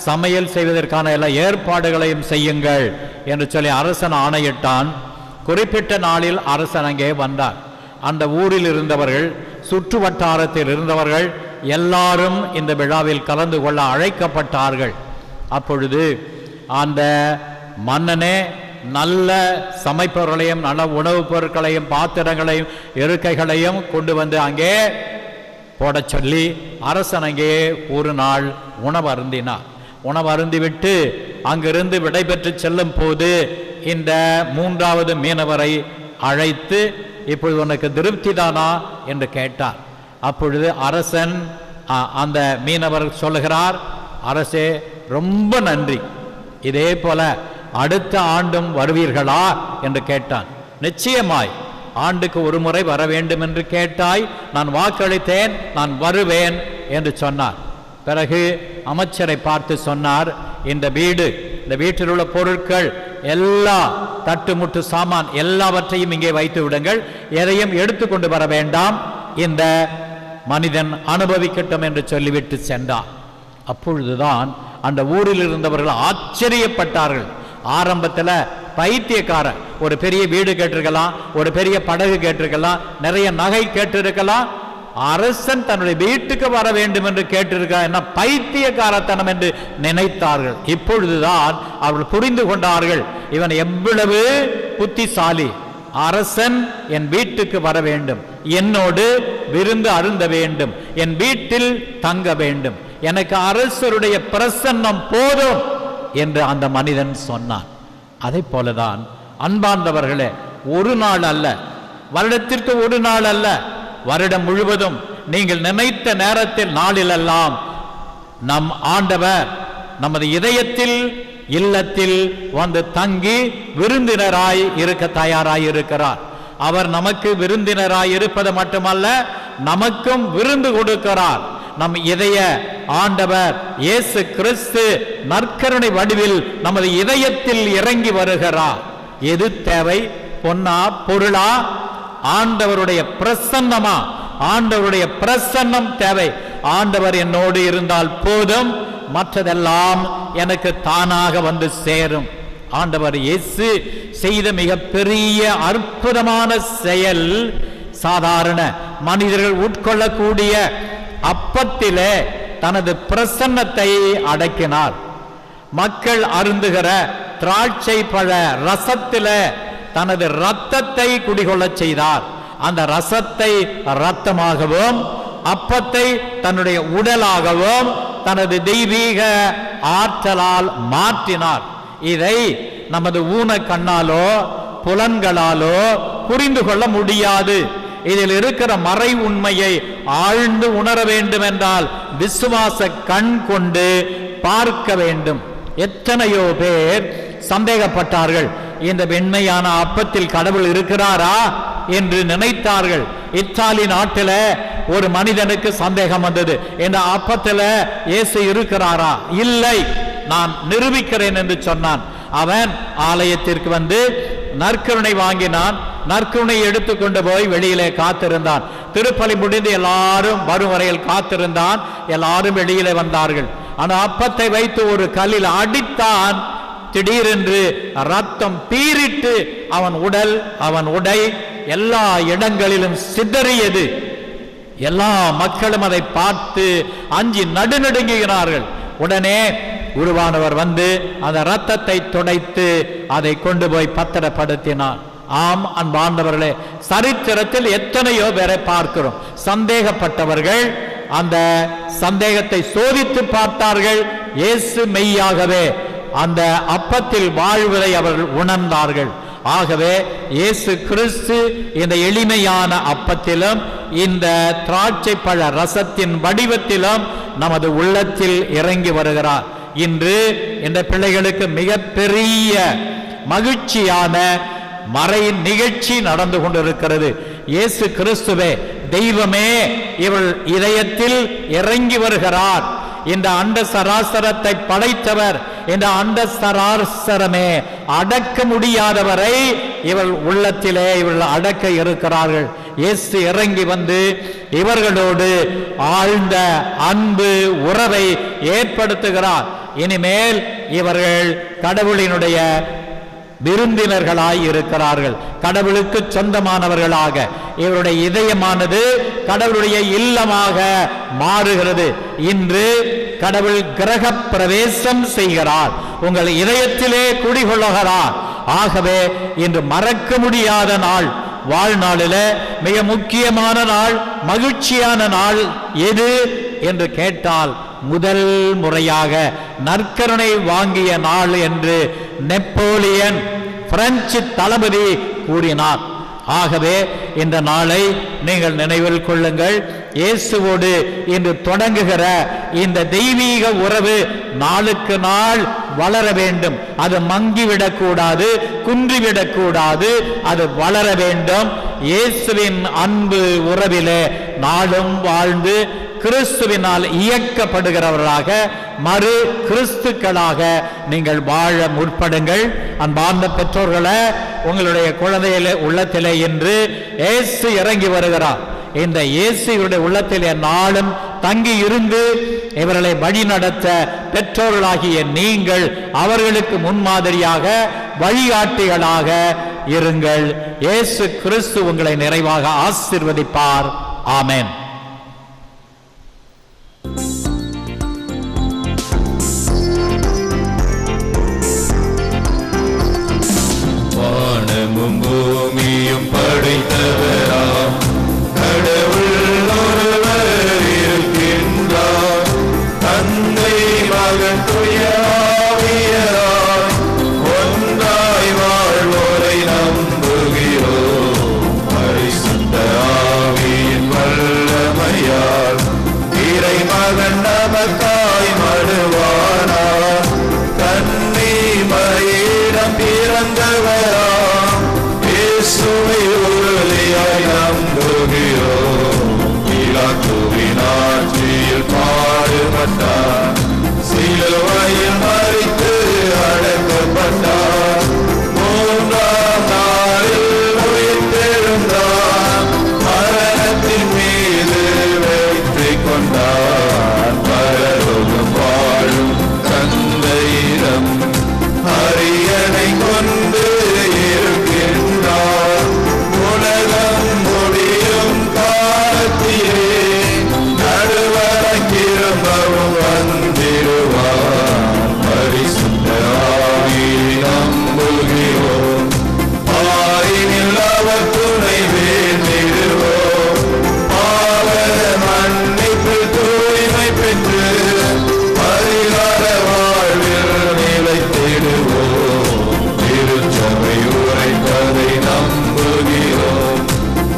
சமையல் செய்வதற்கான எல்லா ஏற்பாடுகளையும் செய்யுங்கள் என்று சொல்லி அரசன் ஆணையிட்டான். குறிப்பிட்ட நாளில் அரசன் அங்கே வந்தார். அந்த ஊரில் இருந்தவர்கள், சுற்று வட்டாரத்தில் இருந்தவர்கள் எல்லாரும் இந்த விழாவில் கலந்து கொள்ள அழைக்கப்பட்டார்கள். அப்பொழுது அந்த மன்னனே நல்ல சமைப்பவர்களையும் நல்ல உணவுப் பொருட்களையும் பாத்திரங்களையும் இருக்கைகளையும் கொண்டு வந்து அங்கே போட சொல்லி அரசன் அங்கே ஒரு நாள் உணவு அருந்தினார். உணவு அருந்திவிட்டு அங்கிருந்து விடைபெற்று செல்லும் போது இந்த 3வது மீனவரை அழைத்து, இப்பொழுது உனக்கு திருப்தி தானா என்று கேட்டார். அப்பொழுது அரசன் அந்த மீனவர் சொல்லுகிறார், அரசே ரொம்ப நன்றி, இதே போல அடுத்த ஆண்டும் வருவீர்களா என்று கேட்டான். நிச்சயமாய், ஆண்டுக்கு ஒரு முறை வர வேண்டும் என்று கேட்டாய், நான் வாக்களித்தேன், நான் வருவேன் என்று சொன்னார். பிறகு அமைச்சரை பார்த்து சொன்னார், இந்த வீட்டில் உள்ள பொருட்கள் எல்லா தட்டுமுட்டு சாமான் எல்லாவற்றையும் இங்கே வைத்து விடுங்கள், எதையும் எடுத்துக்கொண்டு வர வேண்டாம், இந்த மனிதன் அனுபவிக்கட்டும் என்று சொல்லிவிட்டு சென்றார். அப்பொழுதுதான் அந்த ஊரில் இருந்தவர்கள் ஆச்சரியப்பட்டார்கள். ஆரம்பத்தில் பைத்தியக்காரன், ஒரு பெரிய வீடு கேட்டிருக்கலாம், ஒரு பெரிய படகு கேட்டிருக்கலாம், நிறைய நகை கேட்டிருக்கலாம், அரசன் தன்னுடைய வீட்டுக்கு வர வேண்டும் என்று கேட்டிருக்கிறார், என்ன பைத்தியக்காரத்தனம் என்று நினைத்தார்கள். இப்பொழுதுதான் அவர்கள் புரிந்து கொண்டார்கள், இவன் எவ்வளவு புத்திசாலி. அரசன் என் வீட்டுக்கு வர வேண்டும், என்னோடு விருந்து அருந்த வேண்டும், என் வீட்டில் தங்க வேண்டும், எனக்கு அரசருடைய பிரசன்னம் போதும் என்று அந்த மனிதன் சொன்னான். அதை போலதான் அன்பார்ந்தவர்களே, ஒரு நாள் அல்ல, வருடத்திற்கு ஒரு நாள் அல்ல, வருடம் முழுவதும் நீங்கள் நினைத்த நேரத்தில் நாளிலெல்லாம் நம் ஆண்டவர் நமது இதயத்தில் இல்லத்தில் வந்து தங்கி விருந்தினராய் இருக்க தயாராய் இருக்கிறார். அவர் நமக்கு விருந்தினராய் இருப்பது மட்டுமல்ல, நமக்கும் விருந்து கொடுக்கிறார். நம் இதய ஆண்டவர் இயேசு கிறிஸ்து நற்கருணை வடிவில் நமது இதயத்தில் இறங்கி வருகிறார். எது தேவை? பொன்னா, பொருளா, ஆண்டவருடைய பிரசன்னமா? ஆண்டவருடைய பிரசன்னம் தேவை. ஆண்டவர் என்னோடு இருந்தால் போதும், மற்றதெல்லாம் எனக்கு தானாக வந்து சேரும். ஆண்டவர் இயேசு செய்த மிக பெரிய அற்புதமான செயல், சாதாரண மனிதர்கள் உட்கொள்ளக்கூடிய அப்பத்திலே தனது பிரசன்னத்தை அடக்கினார். மக்கள் அருந்துகிற திராட்சை பழ ரசத்திலே தனது இரத்தத்தை குடிகொள்ளச் செய்தார். அந்த ரசத்தை இரத்தமாகவும் அப்பத்தை தன்னுடைய உடலாகவும் தனது தெய்வீக ஆற்றலால் மாற்றினார். இதை நமது ஊன கண்ணாலோ புலன்களாலோ புரிந்து கொள்ள முடியாது. இதில் இருக்கிற மறை உண்மையை ஆழ்ந்து உணர வேண்டும் என்றால் விசுவாச கண் கொண்டு பார்க்க வேண்டும். எத்தனையோ பேர் சந்தேகப்பட்டார்கள், இந்த வெண்மையான அப்பத்தில் கடவுள் இருக்கிறாரா என்று நினைத்தார்கள். இத்தாலி நாட்டில் ஒரு மனிதனுக்கு சந்தேகம் வந்தது, இந்த அப்பத்தில் இயேசு இருக்கிறாரா? இல்லை, நான் நிரூபிக்கிறேன் என்று சொன்னான். அவன் ஆலயத்திற்கு வந்து நற்கருணை வாங்கினான். நற்கருணை எடுத்துக்கொண்டு போய் வெளியிலே காத்திருந்தான். திருப்பலி முடிந்து எல்லாரும் வரும் வரையில் காத்திருந்தான். எல்லாரும் வெளியிலே வந்தார்கள். அந்த அப்பத்தை வைத்து ஒரு கல்லில் அடித்தான். திடீரென்று ரத்தம் பீரிட்டு அவன் உடல், அவன் உடை எல்லா இடங்களிலும் சிதறியது. எல்லா மக்களும் அதை பார்த்து அஞ்சி நடுநடுங்குகிறார்கள். உடனே குருவானவர் வந்து அந்த இரத்தத்தை துடைத்து அதை கொண்டு போய் பத்திரப்படுத்தினார். ஆம் அன்பாண்டவர்களே, சரித்திரத்தில் எத்தனையோ பேரை பார்க்கிறோம். சந்தேகப்பட்டவர்கள் அந்த சந்தேகத்தை சோதித்து பார்த்தார்கள். இயேசு மெய்யாகவே அந்த அப்பத்தில் வாழ்வதை அவர்கள் உணர்ந்தார்கள். ஆகவே இயேசு கிறிஸ்து இந்த எளிமையான அப்பத்திலும் இந்த திராட்சை பழ ரசத்தின் வடிவத்திலும் நமது உள்ளத்தில் இறங்கி வருகிறார். இன்று இந்த பிள்ளைகளுக்கு மிகப்பெரிய மகிழ்ச்சியான மறை நிகழ்ச்சி நடந்து கொண்டிருக்கிறது. இயேசு கிறிஸ்துவே, தெய்வமே இவள் இதயத்தில் இறங்கி வருகிறார். இந்த அண்ட சராசரத்தை படைத்தவர், இந்த அண்ட சராசரமே அடக்க முடியாதவரை இவள் உள்ளத்திலே இவள் அடக்க இருக்கிறார்கள். இயேசு இறங்கி வந்து இவர்களோடு ஆழ்ந்த அன்பு உறவை ஏற்படுத்துகிறார். இனிமேல் இவர்கள் கடவுளினுடைய விருந்தினர்களாய் இருக்கிறார்கள், கடவுளுக்கு சொந்தமானவர்களாக. இவருடைய இதயமானது கடவுளுடைய இல்லமாக மாறுகிறது. இன்று கடவுள் கிரக பிரவேசம் செய்கிறார், உங்கள் இதயத்திலே குடிகொள்ளுகிறார். ஆகவே இன்று மறக்க முடியாத நாள், வாழ்நாளில் மிக முக்கியமான நாள், மகிழ்ச்சியான நாள் எது என்று கேட்டால் முதல் முறையாக நற்கருணை வாங்கிய நாள் என்று நெப்போலியன் பிரெஞ்சு தளபதி கூறினார். ஆகவே இந்த நாளை நீங்கள் நினைவில் கொள்ளுங்கள். இயேசுவோடு இன்று தொடங்குகிற இந்த தெய்வீக உறவு நாளுக்கு நாள் வளர வேண்டும். அது மங்கிவிடக்கூடாது, குன்றிவிடக்கூடாது, அது வளர வேண்டும். இயேசுவின் அன்பு உறவிலே நாளும் வாழ்ந்து கிறிஸ்துவினால் இயக்கப்படுகிறவர்களாக மறு கிறிஸ்துக்களாக நீங்கள் வாழ முற்படுங்கள். அன்பார்ந்த பெற்றோர்களை, உங்களுடைய குழந்தைகள உள்ளத்திலே இன்று இயேசு இறங்கி வருகிறார். இந்த இயேசுடைய உள்ளத்தில் நாளும் தங்கி இருந்து இவர்களை வழி நடத்த பெற்றோர்களாகிய நீங்கள் அவர்களுக்கு முன்மாதிரியாக வழிகாட்டிகளாக இருங்கள். இயேசு கிறிஸ்து உங்களை நிறைவாக ஆசீர்வதிப்பார். ஆமென். வானமும் பூமியும் படைத்தவராம் கடவுள் ஒருவர் இருக்கின்றார். தந்தை மகன் தூய ஆவியார் ஒன்றாய் வாழ்வோரை நம்புகிறோம். பரிசுத்த ஆவியின் வல்லமையால் இறை மகன் நமக்காய் மடுவானார். தன்னை மரியிடம் பிறந்தவராம் இயேசுவை உறுதியாய் நம்புகிறோம். பிலாத்துவின் ஆட்சியில் பாடுபட்டார், சிலுவையில் மரித்து அடக்கப்பட்டார். மூன்றாம் நாளில் உயிர்த்தெழுந்தார், மரணத்தின் மீது வெற்றி கொண்டார். பரலோகம் வாழும் தந்தையிடம் அரியணை கொண்டு இருக்கின்றார். உலகம் முடியும் காலத்திலே நடுவராய் திரும்பவும் வந்திடுவார். பரிசுத்த ஆவியை நம்புகிறோம், ஆயினில் அவர் துணை வேண்டிடுவோம். பாவ மன்னிப்பில் தூய்மை பெற்று பரிகார வாழ்வில் நிலைத்திடுவோம். திருச்சபை உரைப்பதை நம்புகிறோம்,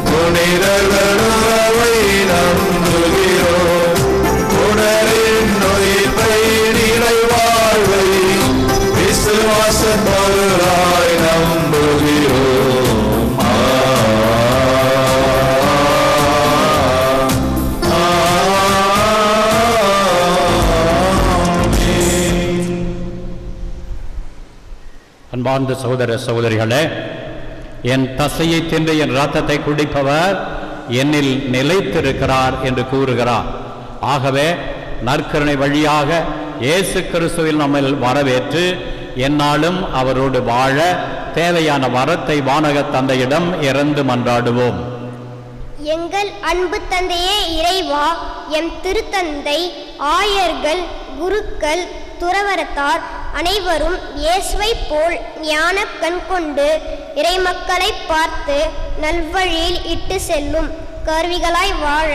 புனிதர்கள் உறவை நம்புகிறோம். உடலின் நோய்ப்பை நிலை வாழ்வை விசுவாச பொருளாய் நம்புகிறோம். அன்பார்ந்த சகோதர சகோதரிகளே, என் தசையை தின்று என் இரத்தத்தை குடிப்பவர் என்னில் நிலைத்திருக்கிறார் என்று கூறுகிறார். ஆகவே நற்கருணை வழியாக இயேசு கிறிஸ்துவில் நம்மை வரவேற்று எந்நாளும் அவரோடு வாழ தேவையான வரத்தை வானக தந்தையிடம் இறந்து மன்றாடுவோம். எங்கள் அன்பு தந்தையே இறைவா, எம் திருத்தந்தை, ஆயர்கள், குருக்கள், துறவரத்தார் அனைவரும் இயேசுவை போல் ஞான கண் கொண்டு இறைமக்களை பார்த்து நல்வழியில் இட்டு செல்லும் கருவிகளாய் வாழ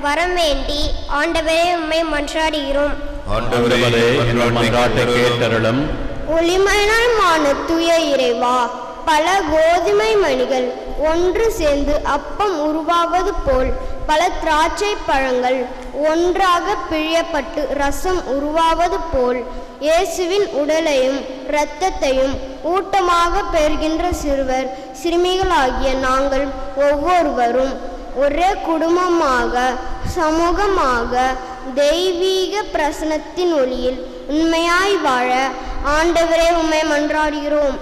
வரமேண்டி ஆண்டவரே உம்மை மன்றாடுகிறோம். ஆண்டவரே, எங்கள் மன்றாட்டை கேட்டருளும். ஒளிமயமான தூய இறைவா, பல கோதுமை மணிகள் ஒன்று சேர்ந்து அப்பம் உருவாவது போல் பல திராட்சை பழங்கள் ஒன்றாக பிழியப்பட்டு ரசம் உருவாவது போல் இயேசுவின் உடலையும் இரத்தத்தையும் ஊட்டமாக பெறுகின்ற சிறுவர் சிறுமிகளாகிய நாங்கள் ஒவ்வொருவரும் ஒரே குடும்பமாக சமூகமாக தெய்வீக பிரசனத்தின் ஒளியில் உண்மையாய் வாழ ஆண்டவரே உம்மை மன்றாடுகிறோம்.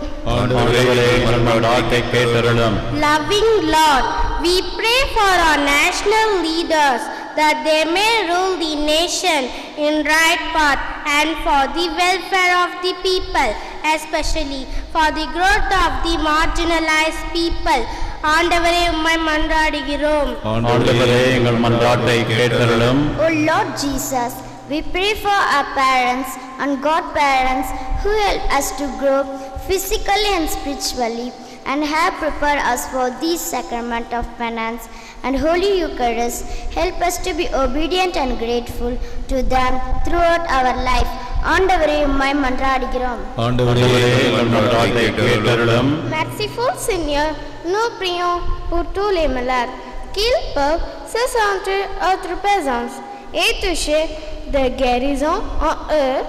Loving Lord, we pray for our national leaders that they may rule the nation in right path and for the welfare of the people, especially for the growth of the marginalized people. ஆண்டவரே உம்மை மன்றாடுகிறோம். ஆண்டவரே, எங்கள் மன்றாட்டை கேட்டருளும். O Lord Jesus, we pray for our parents and godparents who help us to grow physically and spiritually and have prepared us for this sacrament of penance and Holy Eucharist. Help us to be obedient and grateful to them throughout our life. ஆண்டவரே உம்மை மன்றாடுகிறோம். ஆண்டவரே, எங்கள் மன்றாட்டை கேட்டருளும். Merciful Seigneur, nous prions pour tous les malades, qu'ils peuvent se sentir votre présence et toucher de guérison en eux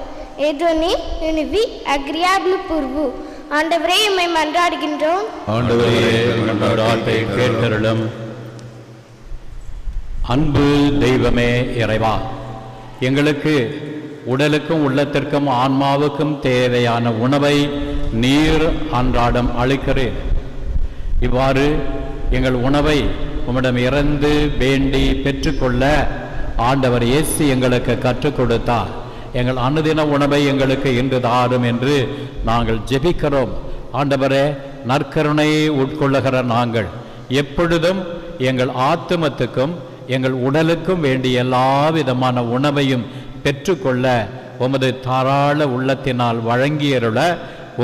et donner une vie agréable pour vous. ஆண்டவரே உம்மை மன்றாடுகின்றோம். ஆண்டவரே, எங்கள் மன்றாட்டை கேட்டருளும். அன்பு தெய்வமே இறைவா, எங்களுக்கு உடலுக்கும் உள்ளத்திற்கும் ஆன்மாவுக்கும் தேவையான உணவை நீர் அன்றாடம் அளிக்கிறேன். இவ்வாறு எங்கள் உணவை உம்மிடம் இறந்து வேண்டி பெற்றுக்கொள்ள ஆண்டவர் இயேசு எங்களுக்கு கற்றுக் கொடுத்தார். எங்கள் அனுதின உணவை எங்களுக்கு இன்று தாரும் என்று நாங்கள் ஜெபிக்கிறோம். ஆண்டவரே, நற்கருணையை உட்கொள்ளுகிற நாங்கள் எப்பொழுதும் எங்கள் ஆத்துமத்துக்கும் எங்கள் உடலுக்கும் வேண்டிய எல்லா விதமான உணவையும் பெற்றுக்கொள்ள உமது தாராள உள்ளத்தினால் வழங்கியருள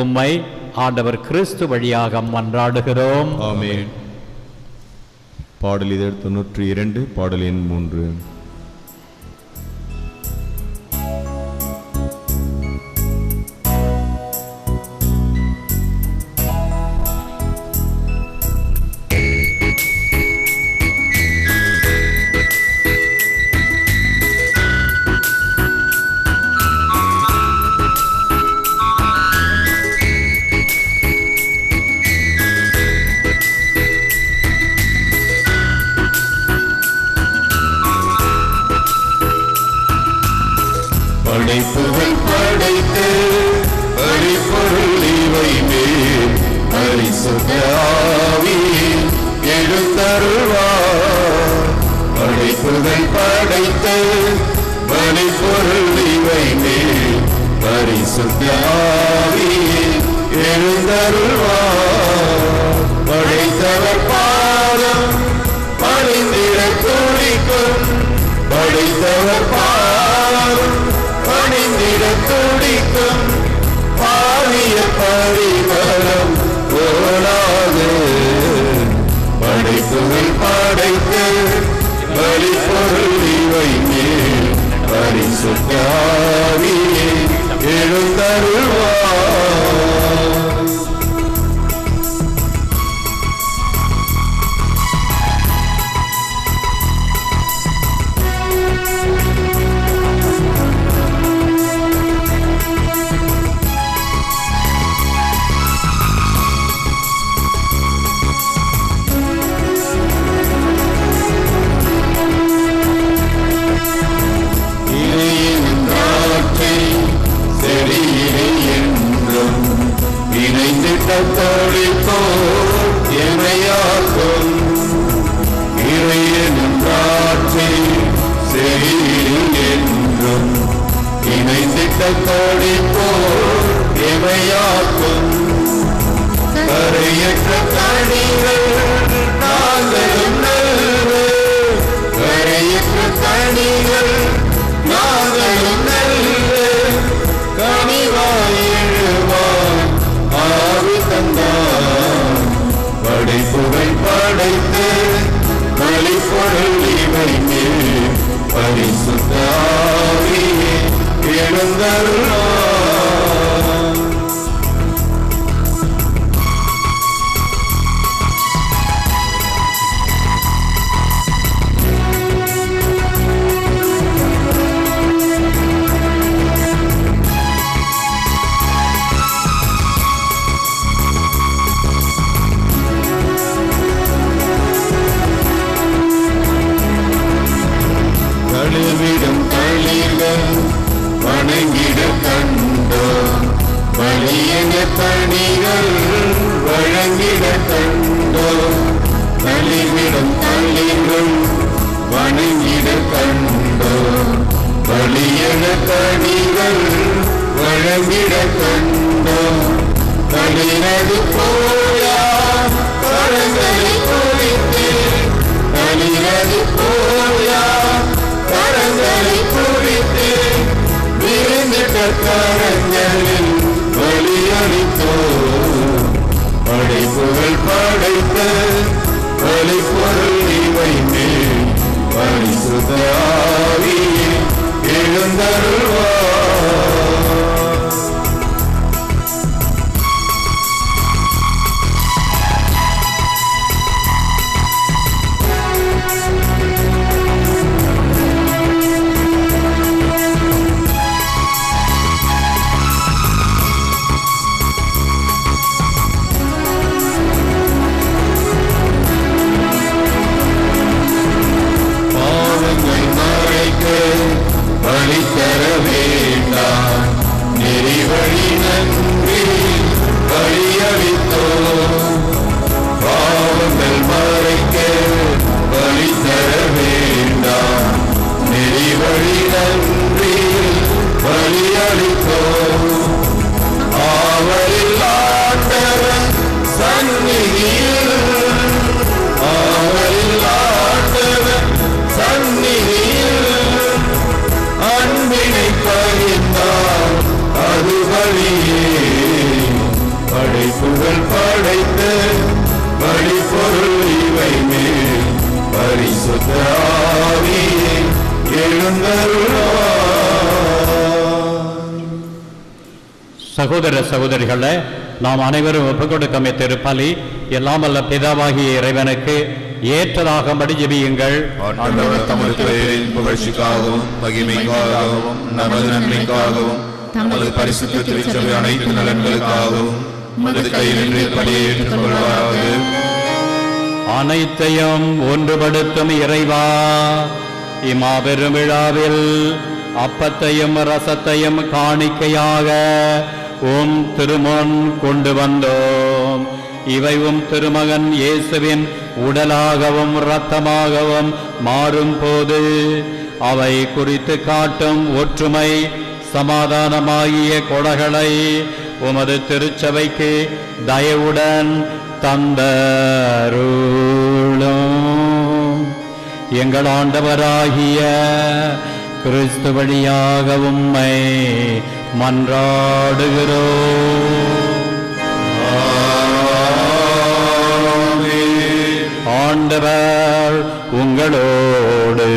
உம்மை ஆண்டவர் கிறிஸ்து வழியாக மன்றாடுகிறோம். ஆமென். பாடல் இதழ் 92, பாடல் எண் 3. படைப்புகள் படைத்து பரிபொருள் இவை மேல் பரிசுத்த ஆவியில் எழுந்தருள்வார். படைப்புகள் படைத்து பரிபொருள் இவை மேல் பரிசுத்த ஆவியில் எழுந்தருள்வார். படைத்தவர் பாதம் பணிந்திட துடிக்கும், படைத்தவர் பாதம் பணிந்திட துடிக்கும், பாவிய பரிமளம் போலாது. படைப்புகள் படைத்து பலிபொருள் இவை மேல் பரிசுத்த ஆவியே எழுந்தருள்வார். எமையாக்கும் இறையனும் காட்சி செவியில் என்றும் இணைந்திட்ட கோடி போல் எமையாக்கும். கரையற்ற கனிகள் நாங்களும் நல்ல, கரையற்ற கனிகள் நாங்களும் நல்ல, கனிவாய் எழுவாய் ஆவி தந்தார். படைப்புகள் படைத்து பலிபொருள் இவை மேல் பரிசுத்த ஆவியே எழுந்தருள்வார். தழுவிடும் தளிர்கள் வணங்கிட கண்டோம், வலியன பணிகள் வழங்கிட கண்டோம். தளிவிடும் தளிர்கள் வணங்கிட கண்டோம், வலியன பணிகள் வழங்கிட கண்டோம். தளிரது போயா கரங்களை குறித்து, தளிரது போயா கரங்களை குறித்து, விருந்திட்ட கரங்களில் பலியளித்தோ. படைப்புகள் படைத்த பலிபொருள் இவை மேல் பரிசுத்த ஆவியே எழுந்தருள்வார். சகோதர சகோதரிகளே, நாம் அனைவரும் ஒப்புக்கொடுக்கும் திருப்பலி எல்லாம் வல்ல பிதாவாகிய இறைவனுக்கு ஏற்றதாகும்படி ஜெபியுங்கள். ஆண்டவர் தமது பெயரின் புகழ்ச்சிக்காகவும் மகிமைக்காகவும் நமது நன்மைக்காகவும் நமது பரிசுத்த திருச்சபை அனைத்து நலன்களுக்காகவும் உமது கையிலிருந்து பலியை ஏற்றுக்கொள்வாராக. அனைத்தையும் ஒன்றுபடுத்தும் இறைவா, இம்மாபெரும் விழாவில் அப்பத்தையும் ரசத்தையும் காணிக்கையாக உம் திருமுன் கொண்டு வந்தோம். இவை உம் திருமகன் இயேசுவின் உடலாகவும் இரத்தமாகவும் மாறும் போது அவை குறித்து காட்டும் ஒற்றுமை சமாதானமாகிய கொடைகளை உமது திருச்சபைக்கு தயவுடன் தந்தருளும். எங்கள் ஆண்டவராகிய கிறிஸ்து வழியாக உம்மை மன்றாடுகிறோம். ஆண்டவர் உங்களோடு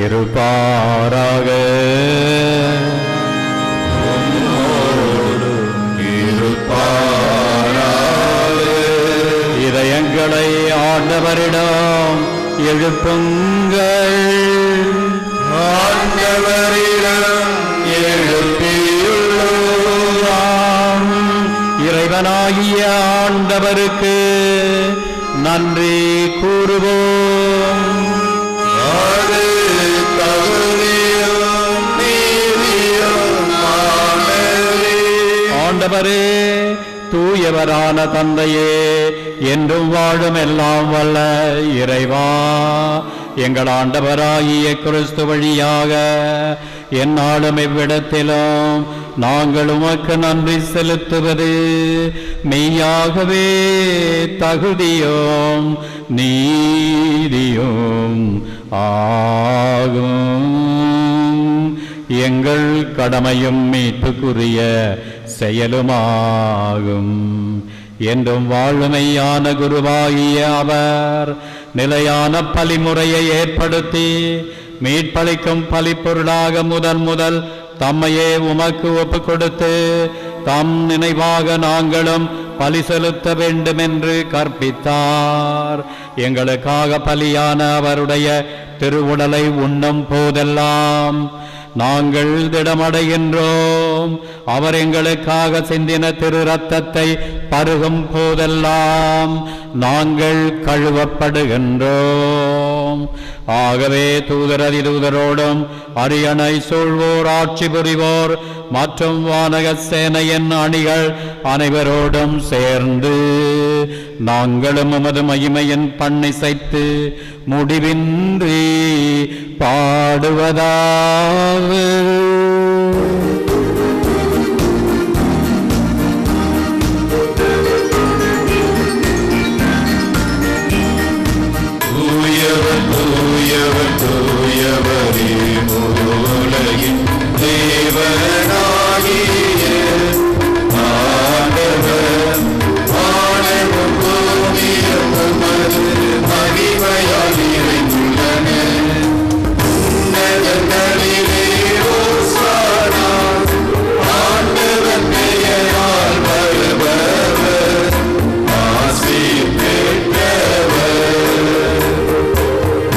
இருப்பாராக. இதயங்களை ஆண்டவரிடம் எழுப்புங்கள். ஆண்டவரிடம் எழுப்பியுள்ளோம். இறைவனாகிய ஆண்டவருக்கு நன்றி கூறுவோம். அது தகுதியும் நீதியுமானதே. ஆண்டவரே, தூயவரான தந்தையே, என்றும் வாழும் எல்லாம் வல்ல இறைவா, எங்கள் ஆண்டவராகிய கிறிஸ்து வழியாக எந்நாளும் இவ்விடத்திலும் நாங்கள் உமக்கு நன்றி செலுத்துவது மெய்யாகவே தகுதியும் நீதியும் ஆகும். எங்கள் கடமையும் மீட்புக்குரிய செயலுமாகும். என்றும் வாழுமையான குருவாகிய அவர் நிலையான பலிமுறையை ஏற்படுத்தி மீட்பளிக்கும் பலிப்பொருளாக முதல் தம்மையே உமக்கு ஒப்புக் கொடுத்து தம் நினைவாக நாங்களும் பலி செலுத்த வேண்டும் என்று கற்பித்தார். எங்களுக்காக பலியான அவருடைய திருவுடலை உண்ணும் போதெல்லாம் நாங்கள் திடமடைகின்றோம். அவர் எங்களுக்காக சிந்தின திரு ரத்தத்தை பருகும் போதெல்லாம் நாங்கள் கழுவப்படுகின்றோம். ஆகவே தூதர் அதிதூதரோடும் அரியணை சூழ்வோர் ஆட்சி புரிவோர் மற்றும் வானக சேனையின் அணிகள் அனைவரோடும் சேர்ந்து நாங்களும் உமது மகிமையின் பண்ணிசைத்து முடிவின்றி பாடுவதாவது. தூயவர் தூயவர் தூயவரே, உலகின் தேவனாகிய ஆண்டவர், வானமும் பூமியும் உமது மகிமையால் நிறைந்துள்ளன. உன்னதங்களிலே ஓசானா, ஆண்டவர் பெயரால் வருபவர் ஆசி பெற்றவர்.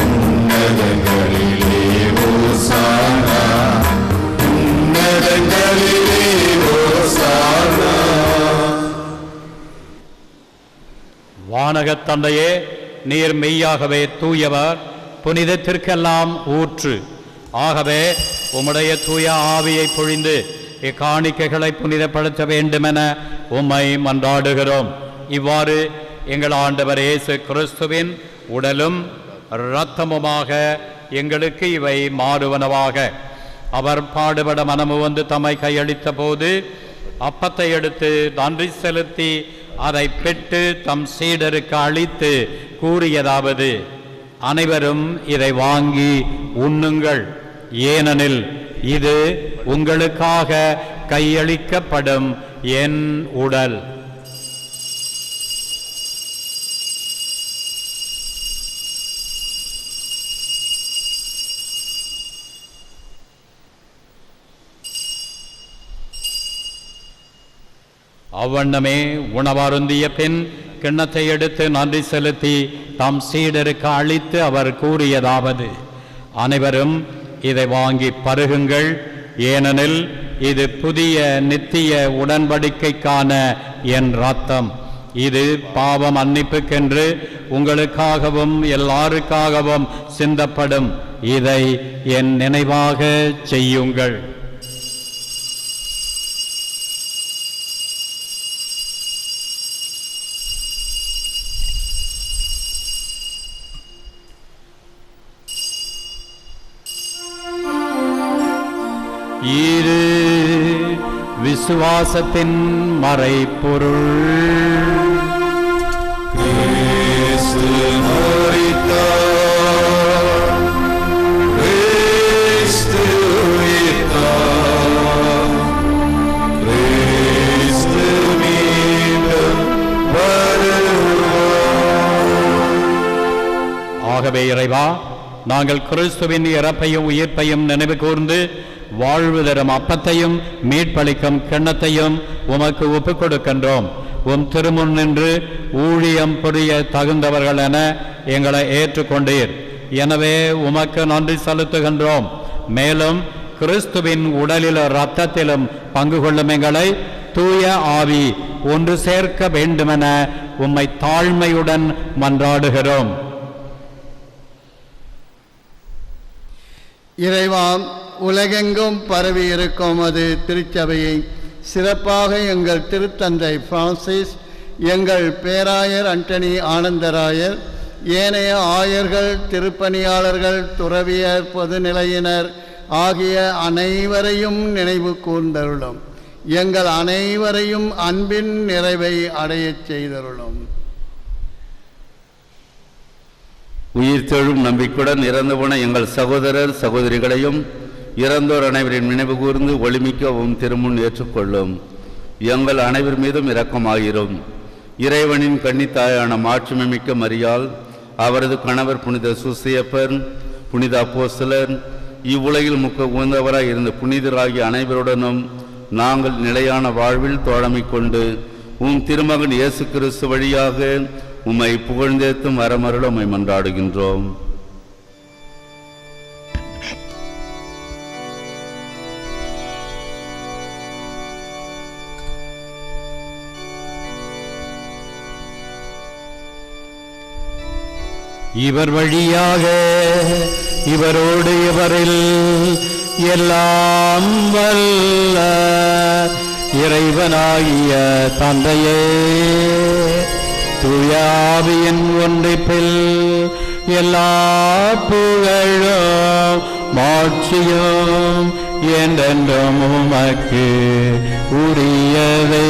உன்னதங்களிலே ஓசானா, உன்னதங்களிலே ஓசானா. வானகத் தந்தையே, நீர் மெய்யாகவே தூயவர், புனிதத்திற்கெல்லாம் ஊற்று. ஆகவே உம்முடைய தூய ஆவியை பொழிந்து இக்காணிக்கைகளை புனிதப்படுத்த வேண்டுமென உம்மை மன்றாடுகிறோம். இவ்வாறு எங்கள் ஆண்டவர் இயேசு கிறிஸ்துவின் உடலும் இரத்தமுமாக எங்களுக்கு இவை மாறுவனவாக. அவர் பாடுபட மனமு வந்து தம்மை கையளித்த போது அப்பத்தை எடுத்து நன்றி செலுத்தி அதை பெற்று தம் சீடருக்கு அளித்து கூறியதாவது: அனைவரும் இதை வாங்கி உண்ணுங்கள், ஏனெனில் இது உங்களுக்காக கையளிக்கப்படும் என் உடல். அவ்வண்ணமே உணவருந்திய பின் கிண்ணத்தை எடுத்து நன்றி செலுத்தி தாம் சீடருக்கு அளித்து அவர் கூறியதாவது: அனைவரும் இதை வாங்கி பருகுங்கள், ஏனெனில் இது புதிய நித்திய உடன்படிக்கைக்கான என் இரத்தம். இது பாவ மன்னிப்புக்கென்று உங்களுக்காகவும் எல்லாருக்காகவும் சிந்தப்படும். இதை என் நினைவாக செய்யுங்கள். இது விசுவாசத்தின் மறைபொருள். கிறிஸ்து மரித்தார், கிறிஸ்து உயிர்த்தார், கிறிஸ்து மீண்டும் வருவார். ஆகவே இறைவா, நாங்கள் கிறிஸ்துவின் இறப்பையும் உயிர்ப்பையும் நினைவு கூர்ந்து வாழ்வு தரும் அப்பத்தையும் மீட்பளிக்கும் கிண்ணத்தையும் உமக்கு ஒப்புக் கொடுக்கின்றோம். உம் திருமுன் நின்று ஊழியம் புரிய தகுந்தவர்கள் என எங்களை ஏற்றுக்கொண்டீர். எனவே உமக்கு நன்றி செலுத்துகின்றோம். மேலும் கிறிஸ்துவின் உடலிலும் இரத்தத்திலும் பங்கு கொள்ளும் எங்களை தூய ஆவி ஒன்று சேர்க்க வேண்டுமென உம்மை தாழ்மையுடன் மன்றாடுகிறோம். இறைவாம், உலகெங்கும் பரவி இருக்கும் அது திருச்சபையை சிறப்பாக எங்கள் திருத்தந்தை பிரான்சிஸ், எங்கள் பேராயர் அண்டனி ஆனந்தராயர், ஏனைய ஆயர்கள், திருப்பணியாளர்கள், துறவியர், பொதுநிலையினர் ஆகிய அனைவரையும் நினைவு கூர்ந்தருளும். எங்கள் அனைவரையும் அன்பின் நிறைவை அடையச் செய்தருளும். உயிர்த்தெழும் நம்பிக்கையுடன் இறந்து போன எங்கள் சகோதரர் சகோதரிகளையும் இறந்தோர் அனைவரின் நினைவு கூர்ந்து ஒளிமிக்கவும் திருமுன் ஏற்றுக்கொள்ளும். எங்கள் அனைவர் மீதும் இரக்கமாயிரும். இறைவனின் கன்னித்தாயான மாட்சிமிக்க மரியாள், அவரது கணவர் புனித சூசையப்பர், புனித அப்போஸ்தலர், இவ்வுலகில் முக்க உகந்தவராய் இருந்த புனிதராகிய அனைவருடனும் நாங்கள் நிலையான வாழ்வில் தோழமை கொண்டு உம் திருமகன் இயேசு கிறிஸ்து வழியாக உம்மை புகழ்ந்தேத்தும் வரமருள உம்மை மன்றாடுகின்றோம். இவர் வழியாக இவரோடு இவரில் எல்லாம் வல்ல இறைவனாகிய தந்தையே, தூய ஆவியின் ஒன்றிப்பில் எல்லா புகழும் மாட்சியும் என்றென்றும் உமக்கு உரியதே.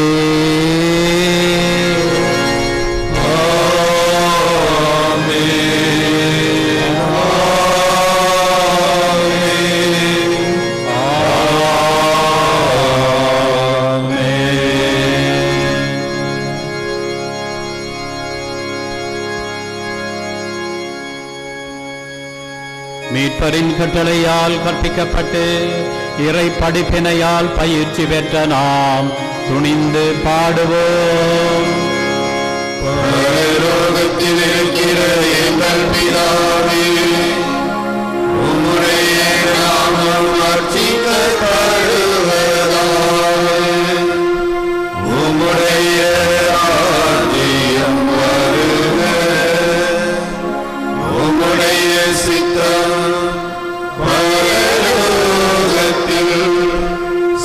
மீட்பரின் கட்டளையால் கற்பிக்கப்பட்டு இறை படிப்பினையால் பயிற்சி பெற்ற நாம் துணிந்து பாடுவோம். பரலோகத்தில் இருக்கிற எங்கள் பிதாவே, உம்முடைய நாமம் அர்ச்சிக்கப்படுவதாக. உம்முடைய ராஜ்யம் வருக. உம்முடைய சித்தம் பரலோகத்தில்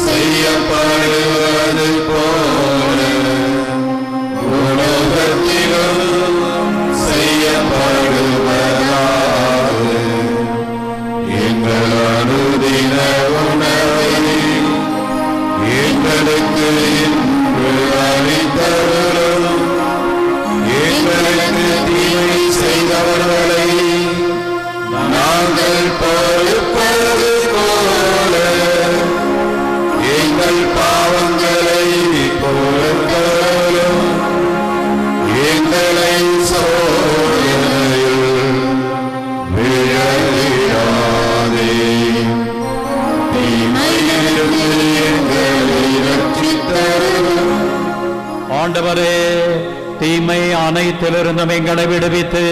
செய்யப்படுவது போல உலகத்திலும் செய்யப்படுவதாக. ஆண்டவரே, தீமை அனைத்திலிருந்தும் எங்களை விடுவித்து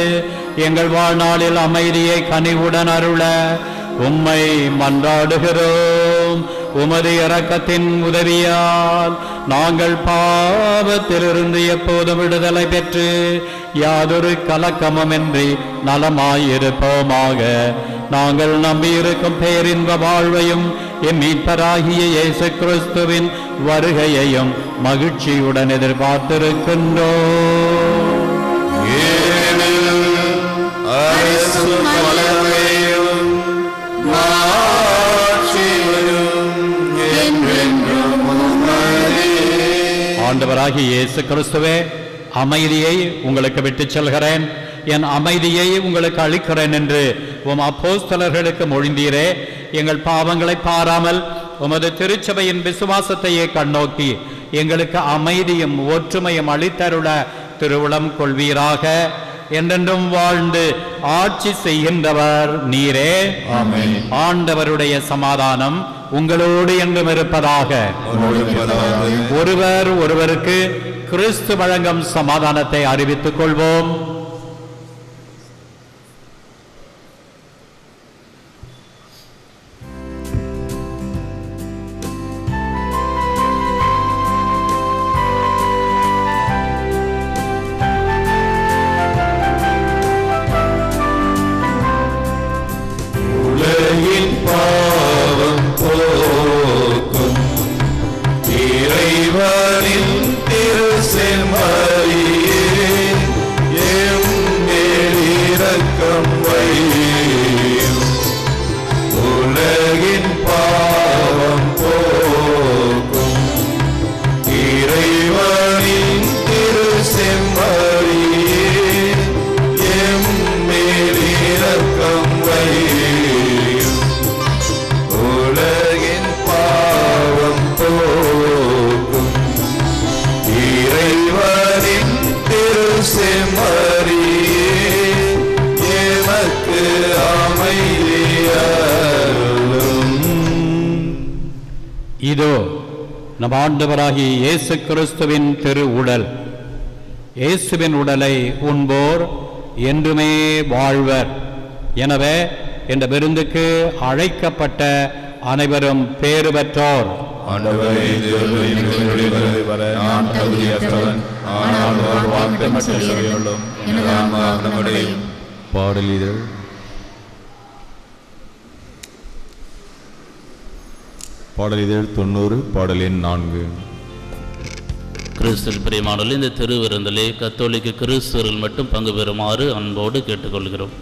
எங்கள் வாழ்நாளில் அமைதியை கனிவுடன் அருள உம்மை மன்றாடுகிறோம். உமது இரக்கத்தின் உதவியால் நாங்கள் பாவத்திலிருந்து எப்போதும் விடுதலை பெற்று யாதொரு கலக்கமுமின்றி நலமாயிருப்போமாக. நாங்கள் நம்பியிருக்கும் பேரின்ப வாழ்வையும் எம் மீட்பராகிய இயேசு கிறிஸ்துவின் வருகையையும் மகிழ்ச்சியுடன் எதிர்பார்த்திருக்கின்றோம். ஆண்டவராகிய இயேசு கிறிஸ்துவே, அமைதியை உங்களுக்கு விட்டுச் செல்கிறேன், என் அமைதியை உங்களுக்கு அளிக்கிறேன் என்று உம் அப்போஸ்தலர்களுக்கு மொழிந்தீரே. எங்கள் பாவங்களை பாராமல் உமது திருச்சபையின் விசுவாசத்தையே கண்ணோக்கி எங்களுக்கு அமைதியும் ஒற்றுமையும் அளித்தருள திருவுளம் கொள்வீராக. என்றென்றும் வாழ்ந்து ஆட்சி செய்கின்றவர் நீரே. ஆமென். ஆண்டவருடைய சமாதானம் உங்களோடு என்றும் இருப்பதாக. ஒருவர் ஒருவருக்கு கிறிஸ்து வழங்கும் சமாதானத்தை அறிவித்துக் கொள்வோம். இதோ நம் ஆண்டவராகிய இயேசு கிறிஸ்துவின் திரு உடல். இயேசுவின் உடலை உண்போர் என்றுமே வாழ்வர். எனவே இந்த விருந்துக்கு அழைக்கப்பட்ட அனைவரும் பேறு பெற்றோர். பாடலிதழ் பாடலிதழ் 90 பாடல் எண் 4. கிறிஸ்துவில் பிரியமானவர்களே, இந்த திருவிருந்திலே கத்தோலிக்க கிறிஸ்துவர்கள் மட்டும் பங்கு பெறுமாறு அன்போடு கேட்டுக்கொள்கிறோம்.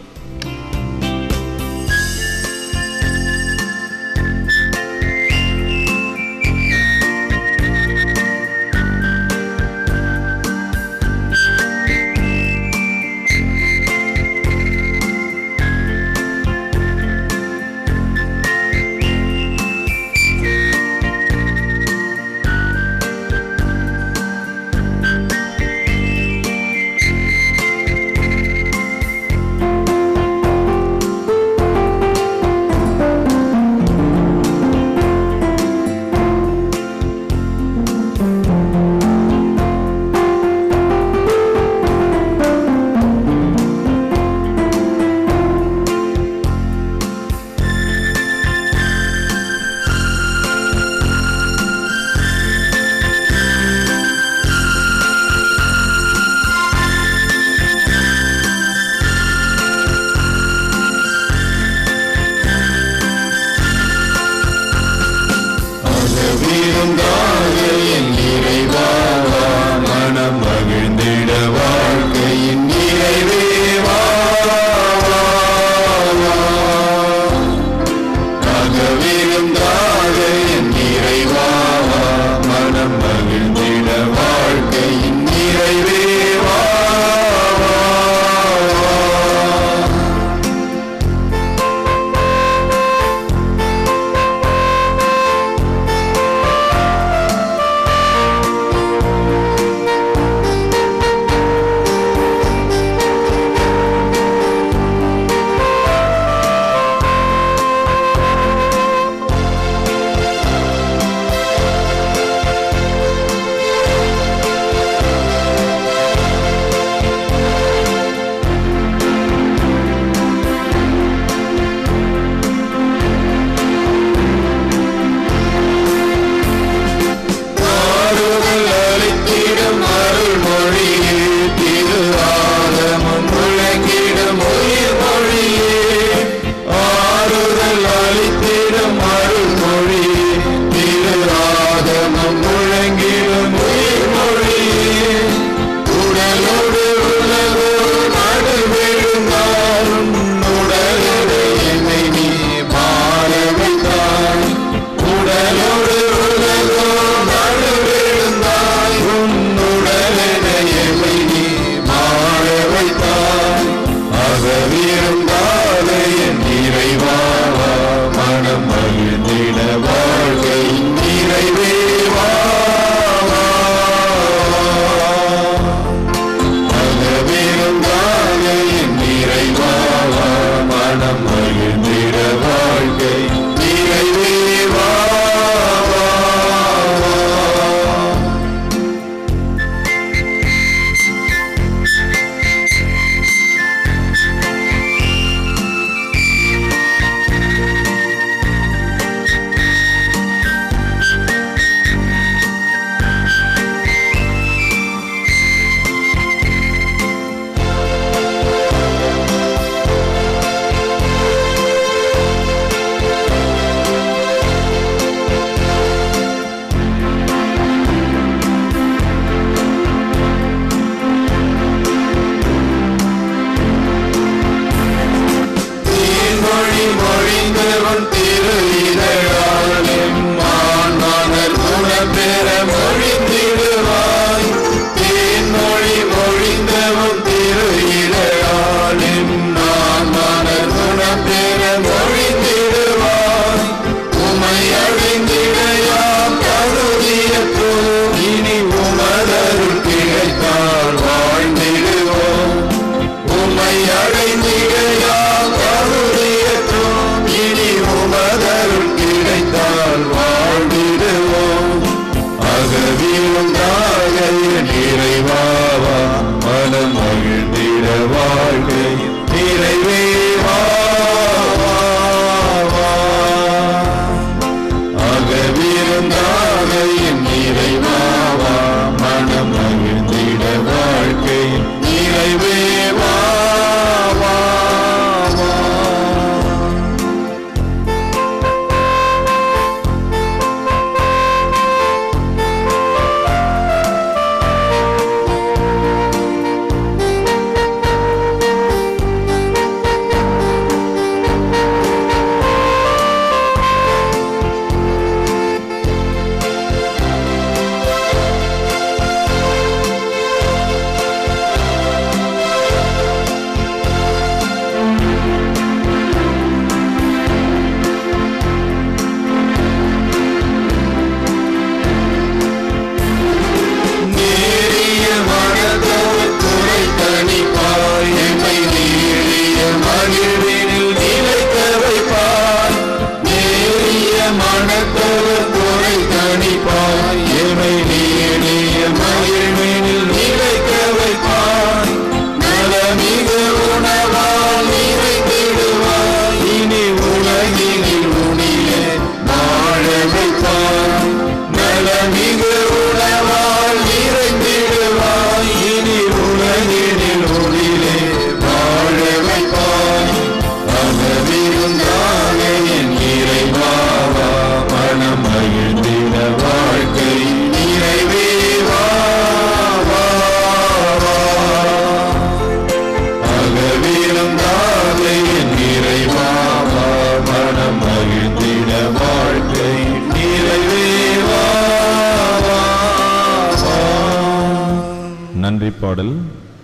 பாடல்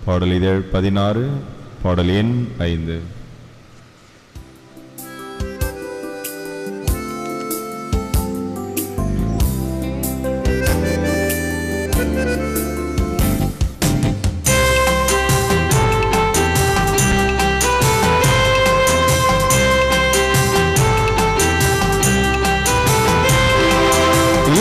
பாடல் இதழ் 16 பாடல் எண் 5.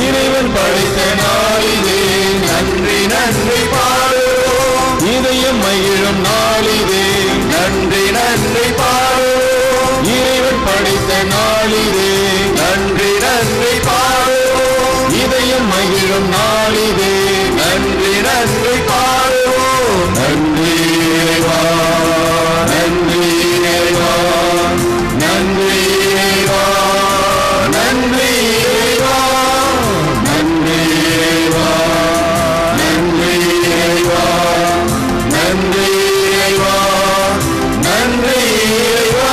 இறைவன் படைத்த நாளிலே நன்றி நன்றி பாடுவோம். இதயம் மகிழும் நாளிலே நன்றி நன்றி பாடுவோம். இறைவன் படைத்த நாளிலே நன்றி நன்றி பாடுவோம். இதயம் மகிழும் நாளிலே நன்றி நன்றி பாடுவோம். நன்றி இறைவா, நன்றி இறைவா, நன்றி இறைவா, நன்றி இறைவா, நன்றி இறைவா, நன்றி இறைவா, நன்றி இறைவா, நன்றி இறைவா.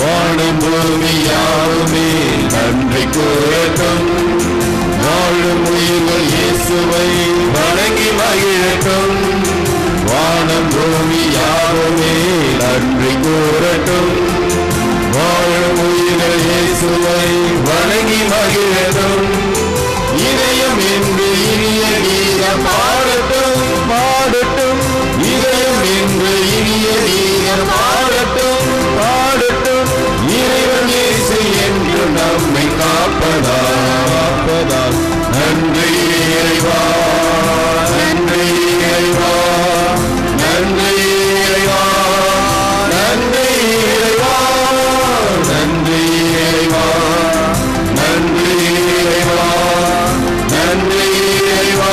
வானம் பூமி யாவுமே நன்றி கூறட்டும். வாழும் உயிர்கள் இயேசுவை வணங்கி மகிழட்டும். வானம் பூமி யாவுமே நன்றி கூறட்டும். வாழும் உயிர்கள் இயேசுவை வணங்கி மகிழட்டும். இதயம் என்று இனிய கீதம் பாடட்டும், பாடட்டும். இதயம் என்று இனிய கீதம் பாடட்டும், பாடட்டும். இறைவன் இயேசு என்று நம்மை காப்பதால் நன்றி இறைவா, நன்றி இறைவா, நன்றி இறைவா, நன்றி இறைவா, நன்றி இறைவா, நன்றி இறைவா, நன்றி இறைவா,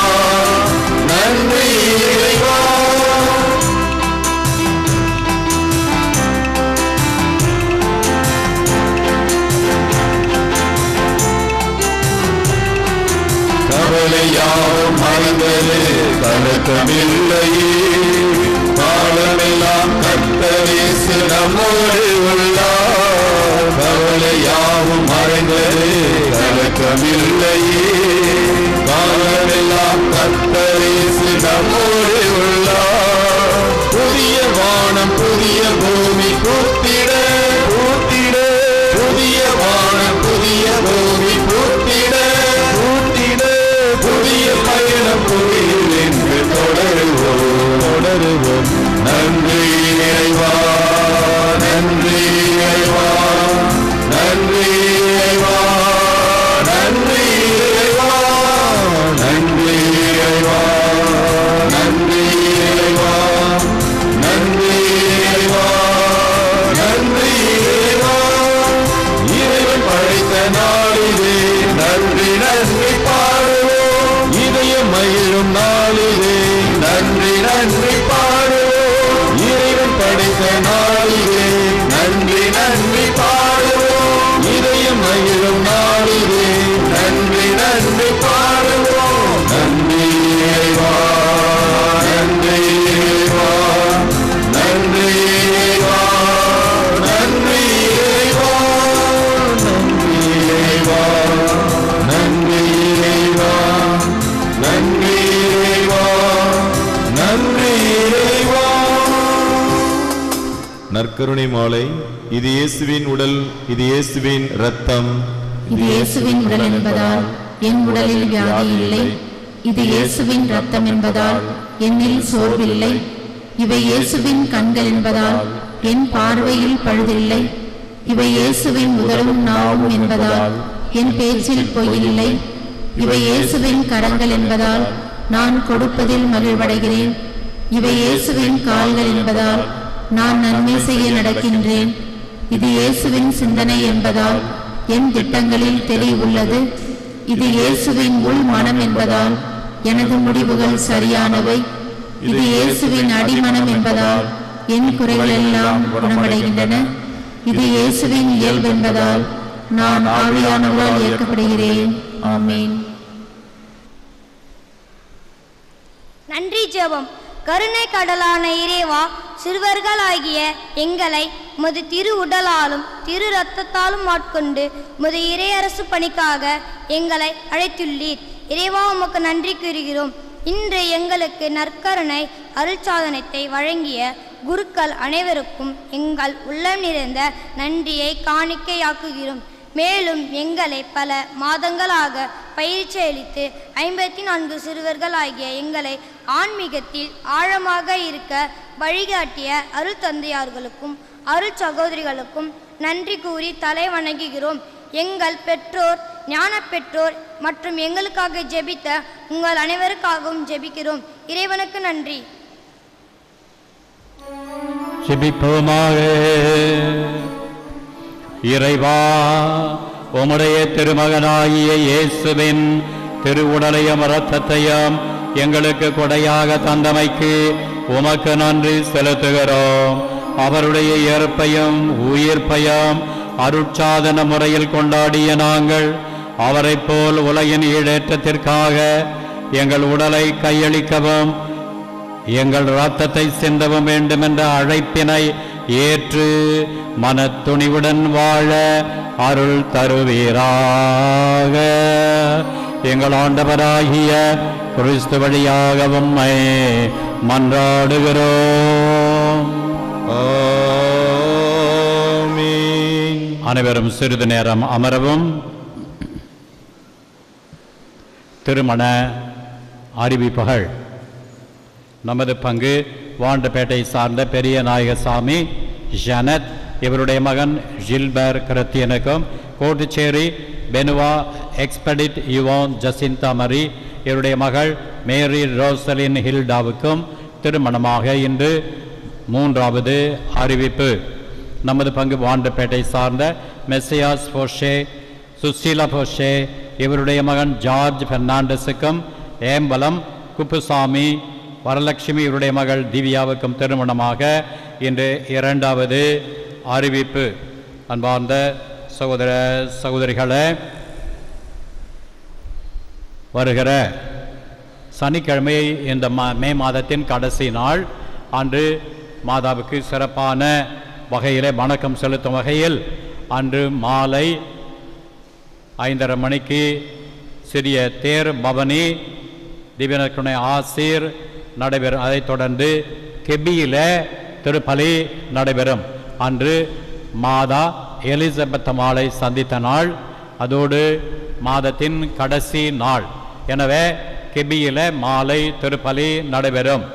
நன்றி இறைவா. கவலையாவும் மறைந்தது கலக்கமில்லையே. காலமெல்லாம் கர்த்தர் இயேசு நம்மோடு உள்ளார். கவலையாவும் மறைந்தது கலக்கமில்லையே. காலமெல்லாம் கர்த்தர் இயேசு நம்மோடு உள்ளார். புதிய வானம் புதிய பூமி பூத்திட பூத்திட, புதிய வானம் புதிய பூமி பூத்திட பூத்திட, புதிய பயணம் புதியில் என்று தொடருவோம் தொடருவோம். நன்றி இறைவா, நன்றி இறைவா, நன்றி இறைவா, நன்றி இறைவா, நன்றி இறைவா, நன்றி இறைவா, நன்றி இறைவா, நன்றி இறைவா. இறைவன் படைத்த நாளிலே நன்றி நன்றி பாடுவோம். இதயம் மகிழும் நாளிலே நன்றி நன்றி பாடுவோம். இறைவன் படைத்த நாளிலே நன்றி நன்றி பாடுவோம். இதயம் மகிழும் நாளிலே நன்றி நன்றி பாடுவோம். நன்றி இறைவா, நன்றி இறைவா, நன்றி இறைவா, நன்றி இறைவா, நன்றி இறைவா, நன்றி இறைவா, நன்றி இறைவா, நன்றி இறைவா. நற்கருணை மாலை. இது இயேசுவின் உடல், இது இயேசுவின் இரத்தம். இது இயேசுவின் உடல் என்பதால் என் உடலில் வியாதி இல்லை. இது இயேசுவின் இரத்தம் என்பதால் என்னில் சோர்வில்லை. இவை இயேசுவின் கண்கள் என்பதால் என் பார்வையில் பழுதில்லை. இவை இயேசுவின் உதடும் நாவும் என்பதால் என் பேச்சில் பொய்யில்லை. இவை இயேசுவின் கரங்கள் என்பதால் நான் கொடுப்பதில் மகிழ்வடைகிறேன். இவை இயேசுவின் கால்கள் என்பதால் நான் நன்மை செய்ய நடக்கின்றேன். இது இயேசுவின் சிந்தனை என்பதால் என் திட்டங்களில் தெளிவுள்ளது. இது இயேசுவின் உள் மனம் என்பதால் எனது முடிவுகள் சரியானவை. இது இயேசுவின் அடிமனம் என்பதால் என் குறைகள் எல்லாம் குணமடைகின்றன. இது இயேசுவின் இயல்பு என்பதால் நான் ஆவியானவரால் இயக்கப்படுகிறேன். ஆமென். நன்றி ஜெபம். கருணை கடலான இறைவா, சிறுவர்களாகிய எங்களை உமது திரு உடலாலும் திரு இரத்தத்தாலும் ஆட்கொண்டு உமது இறையரசு பணிக்காக எங்களை அழைத்துள்ளீர். இறைவா, உமக்கு நன்றி கூறுகிறோம். இன்று எங்களுக்கு நற்கருணை அருட்சாதனத்தை வழங்கிய குருக்கள் அனைவருக்கும் எங்கள் உள்ளம் நிறைந்த நன்றியை காணிக்கையாக்குகிறோம். மேலும் எங்களை பல மாதங்களாக பயிற்சி அளித்து 54 சிறுவர்களாகிய எங்களை ஆன்மீகத்தில் ஆழமாக இருக்க வழிகாட்டிய அருள் தந்தையார்களுக்கும் அருள் சகோதரிகளுக்கும் நன்றி கூறி தலை வணங்குகிறோம். எங்கள் பெற்றோர், ஞான பெற்றோர் மற்றும் எங்களுக்காக ஜெபித்த உங்கள் அனைவருக்காகவும் ஜெபிக்கிறோம். இறைவனுக்கு நன்றி. ஜெபிப்போமாக. இறைவா, உம்முடைய திருமகனாகிய இயேசுவின் திருவுடலையும் இரத்தத்தையும் எங்களுக்கு கொடையாக தந்தமைக்கு உமக்கு நன்றி செலுத்துகிறோம். அவருடைய இறப்பையும் உயிர்ப்பையும் அருட்சாதன முறையில் கொண்டாடிய நாங்கள் அவரைப் போல் உலகின் ஈடேற்றத்திற்காக எங்கள் உடலை கையளிக்கவும் எங்கள் இரத்தத்தை சிந்தவும் வேண்டும் என்ற அழைப்பினை ஏற்று மனத்துணிவுடன் வாழ அருள் தருவீராக. எங்கள் ஆண்டவராகிய கிறிஸ்து வழியாக உம்மை மன்றாடுகிறோம். ஆமென். அனைவரும் சிறிது நேரம் அமரவும். திருமண அறிவிப்புகள். நமது பங்கு வாண்டப்பேட்டை சார்ந்த பெரிய நாயகசாமி ஜனத், இவருடைய மகன் ஜில்பர் கிருத்தியனுக்கும், கோட்டுச்சேரி பெனுவா எக்ஸ்பெடிட் யுவான் ஜசிந்தா மரி, இவருடைய மகள் மேரி ரோசலின் ஹில்டாவுக்கும் திருமணமாக இன்று 3வது அறிவிப்பு. நமது பங்கு வாண்டப்பேட்டை சார்ந்த மெஸ்ஸியாஸ் போஷே சுசீலா போஷே, இவருடைய மகன் ஜார்ஜ் பெர்னாண்டஸுக்கும், ஏம்பலம் குப்புசாமி வரலட்சுமி இவருடைய மகள் திவ்யாவுக்கும் திருமணமாக இன்று 2வது அறிவிப்பு. அன்பார்ந்த சகோதர சகோதரிகளே, வருகிற சனிக்கிழமை இந்த மே மாதத்தின் கடைசி நாள் அன்று மாதாவுக்கு சிறப்பான வகையிலே வணக்கம் செலுத்தும் வகையில் அன்று மாலை 5:30 மணிக்கு சிறிய தேர் பவனி திவ்யநற்கருணை ஆசீர் நடைபெறும். அதைத் தொடர்ந்து கெபியில திருப்பலி நடைபெறும். அன்று மாதா எலிசபெத் அம்மாளை சந்தித்த நாள், அதோடு மாதத்தின் கடைசி நாள். எனவே கெபியில மாலை திருப்பலி நடைபெறும்.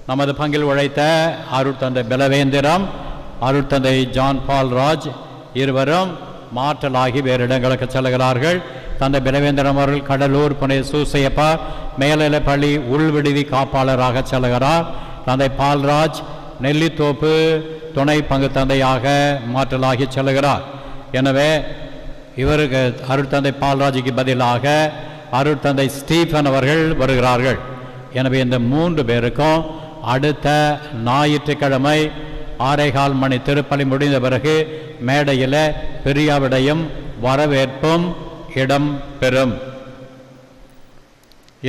நமது பங்கில் உழைத்த அருட்தந்தை பலவேந்திரம், அருட்தந்தை ஜான் பால் ராஜ் இருவரும் மாற்றலாகி வேறு இடங்களுக்கு செல்கிறார்கள். தந்தை பலவேந்திரம் அவர்கள் கடலூர் புனித சூசையப்பா மேல்நிலைப்பள்ளி உள்விடுதி காப்பாளராக செல்கிறார். தந்தை பால்ராஜ் நெல்லித்தோப்பு துணை பங்கு தந்தையாக மாற்றலாகி செல்கிறார். எனவே இவருக்கு அருட்தந்தை பால்ராஜுக்கு பதிலாக அருட்தந்தை ஸ்டீஃபன் அவர்கள் வருகிறார்கள். எனவே இந்த 3 பேருக்கும் அடுத்த ஞாயிற்றுக்கிழமை 6:15 மணி திருப்பலி முடிந்த பிறகு மேடையில் பெரியாவிடையும் வரவேற்பும் இடம் பெறும்.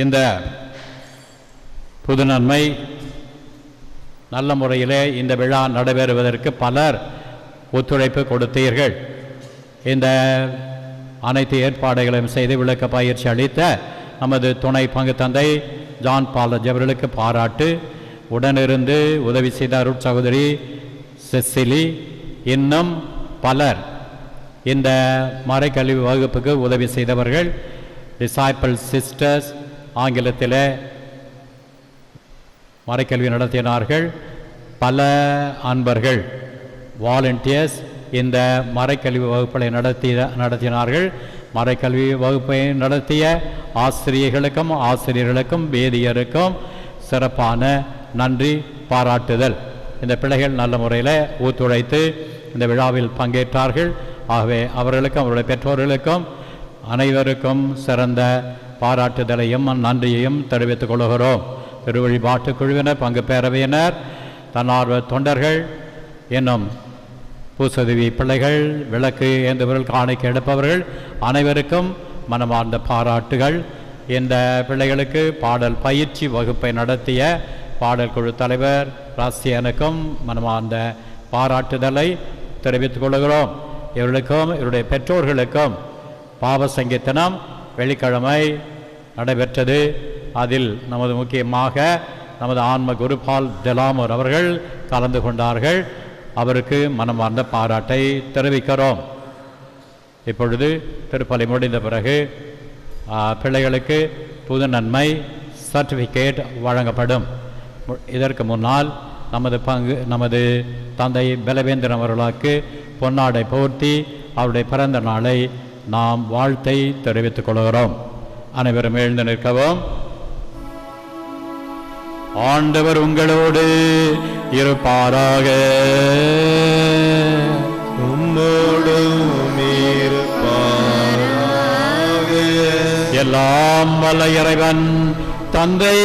இந்த புதுநன்மை நல்ல முறையிலே இந்த விழா நடைபெறுவதற்கு பலர் ஒத்துழைப்பு கொடுத்தீர்கள். இந்த அனைத்து ஏற்பாடுகளையும் செய்து விளக்க பயிற்சி அளித்த நமது துணை பங்கு தந்தை ஜான் பாலஜ் அவர்களுக்கு பாராட்டு. உடனிருந்து உதவி செய்த அருட் சகோதரி செசிலி, இன்னும் பலர் இந்த மறைக்கல்வி வகுப்புக்கு உதவி செய்தவர்கள். டிசைபிள் சிஸ்டர்ஸ் ஆங்கிலத்தில் மறைக்கல்வி நடத்தினார்கள். பல அன்பர்கள் வாலண்டியர்ஸ் இந்த மறைக்கல்வி வகுப்புகளை நடத்தினார்கள். மறைக்கல்வி வகுப்பை நடத்திய ஆசிரியர்களுக்கும் ஆசிரியர்களுக்கும் வேதியருக்கும் சிறப்பான நன்றி பாராட்டுதல். இந்த பிள்ளைகள் நல்ல முறையில் ஒத்துழைத்து இந்த விழாவில் பங்கேற்றார்கள். ஆகவே அவர்களுக்கும் அவருடைய பெற்றோர்களுக்கும் அனைவருக்கும் சிறந்த பாராட்டுதலையும் நன்றியையும் தெரிவித்துக் கொள்கிறோம். திருவழிபாட்டு குழுவினர், பங்கு பேரவையினர், தன்னார்வ தொண்டர்கள், இன்னும் பூசதவி பிள்ளைகள், விளக்கு ஏந்துபவர்கள், காணிக்கை எடுப்பவர்கள் அனைவருக்கும் மனமார்ந்த பாராட்டுகள். இந்த பிள்ளைகளுக்கு பாடல் பயிற்சி வகுப்பை நடத்திய பாடல் குழு தலைவர் ராசியனுக்கும் மனமார்ந்த பாராட்டுதலை தெரிவித்துக் கொள்கிறோம். இவர்களுக்கும் இவருடைய பெற்றோர்களுக்கும் பாவ சங்கீதனம் வெள்ளிக்கிழமை நடைபெற்றது. அதில் நமது முக்கியமாக நமது ஆன்ம குருபால் டெலாமோர் அவர்கள் கலந்து கொண்டார்கள். அவருக்கு மனமார்ந்த பாராட்டை தெரிவிக்கிறோம். இப்பொழுது திருப்பலி முடிந்த பிறகு பிள்ளைகளுக்கு புது நன்மை சர்டிஃபிகேட் வழங்கப்படும். இதற்கு முன்னால் நமது தந்தை பலவேந்திரன் அவர்களுக்கு பொன்னாடை போர்த்தி அவருடைய பிறந்த நாளை நாம் வாழ்த்தை தெரிவித்துக் கொள்கிறோம். அனைவரும் எழுந்து நிற்கவும். ஆண்டவர் உங்களோடு இருப்பாராக. எல்லாம் வல்ல இறைவன் தந்தை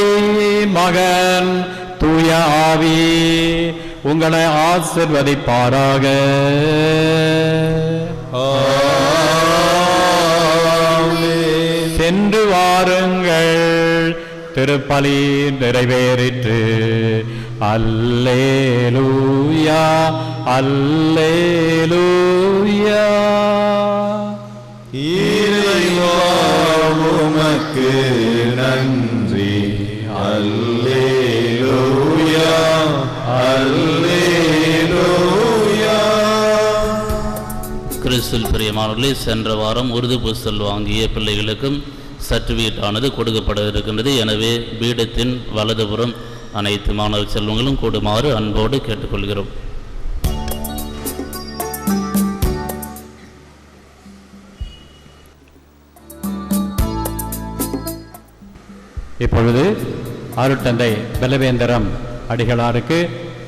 மகன் தூய ஆவி உங்களை ஆசிர்வதிப்பாராக. சென்று வாருங்கள், திருப்பலி நிறைவேறிற்று. அல்லேலூயா அல்லேலூயா. இறைவா உமக்கு நன்றி. அல்லேலூயா அல்லேலூயா. கிறிஸ்துவில் பிரியமானவர்களே, சென்ற வாரம் உருது புஸ்தல் வாங்கிய பிள்ளைகளுக்கும் சர்டிஃபிகேட் ஆனது கொடுக்கப்பட இருக்கின்றது. எனவே பீடத்தின் வலதுபுறம் அனைத்து மாணவ செல்வங்களும் கூடுமாறு அன்போடு கேட்டுக்கொள்கிறோம். இப்பொழுது அருட்தந்தை பலவேந்திரம் அடிகளாருக்கு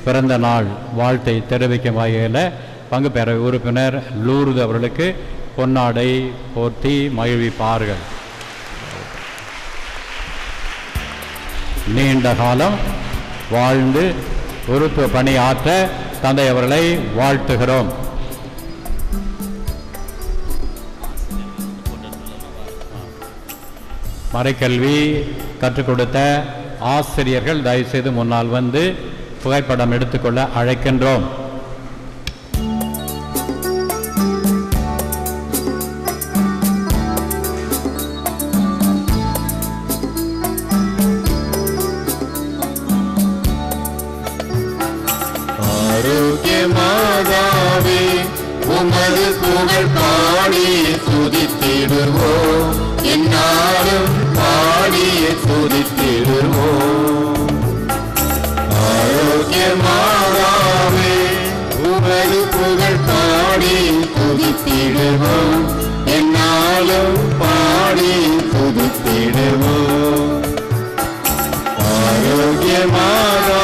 பிறந்த நாள் வாழ்த்தை தெரிவிக்கும் வகையில் பங்கு பெற உறுப்பினர் லூர்து அவர்களுக்கு பொன்னாடை போர்த்தி மகிழ்விப்பார்கள். நீண்ட காலம் வாழ்ந்து உறுப்பு பணியாற்ற தந்தை அவர்களை வாழ்த்துகிறோம். மறைக்கல்வி கற்றுக் கொடுத்த ஆசிரியர்கள் தயவுசெய்து முன்னால் வந்து புகைப்படம் எடுத்துக்கொள்ள அழைக்கின்றோம். மாதாவே உமது புகழ் பாடி துதித்திடுவோம். என்னாலும் பாடி துதித்திடுவோம். ஆரோக்கிய மாதாவே உமது புகழ் பாடி துதித்திடுவோம். என்னாலும் பாடி துதித்திடுவோம். ஆரோக்கிய மாதாவே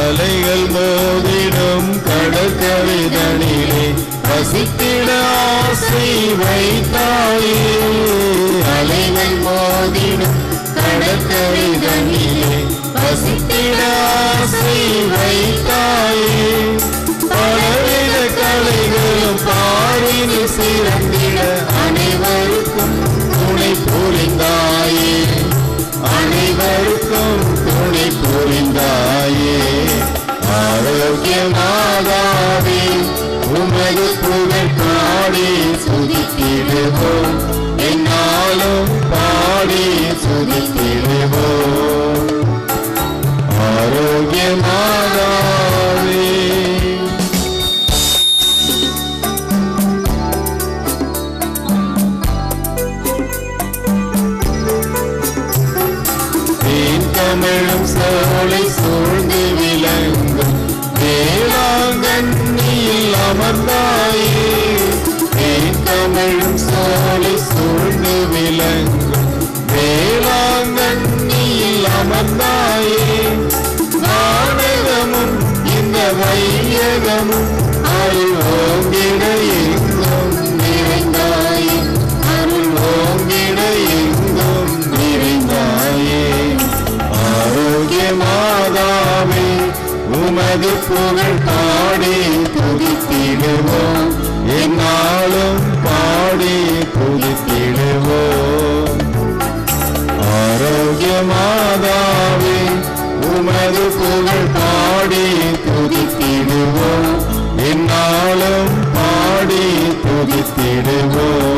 அலைகள் மோதிடும் கடற்கரைதனிலே வசித்திட ஆசை வைத்தாயே. அலைகள் மோதிடும் கடற்கரைதனிலே வசித்திட ஆசை வைத்தாயே. பலவித கலைகளும் பாடினி சிறந்திட அனைவருக்கும் துணை புரிந்தாயே. அனைவருக்கும் துணை புரிந்தாயே. ஆரோக்கிய மாதாவே உமது புகழ் பாடி துதித்திடுவோம். என்னாலும் பாடி துதித்திடுவோம். ஆரோக்கிய மாதாவே தமிழும் சோலை சூழ்ந்து விளங்கும் வேளாங்கண்ணியில் அமர்ந்தாயே. தமிழும் சோலை சூழ்ந்து விளங்கும் வேளாங்கண்ணியில் அமர்ந்தாயே. வானகமும் இந்த வையகமும் அருள் ஓங்கிட எங்கும் நிறைந்தாயே. அருள் ஓங்கிட எங்கும் நிறைந்தாயே. ஆரோக்கிய மாதாவே உமது புகழ் பாடி துதித்திடுவோம். மாதாவே உமது புகழ் பாடி துதித்திடுவோம், என்னாலும் பாடி துதித்திடுவோம்.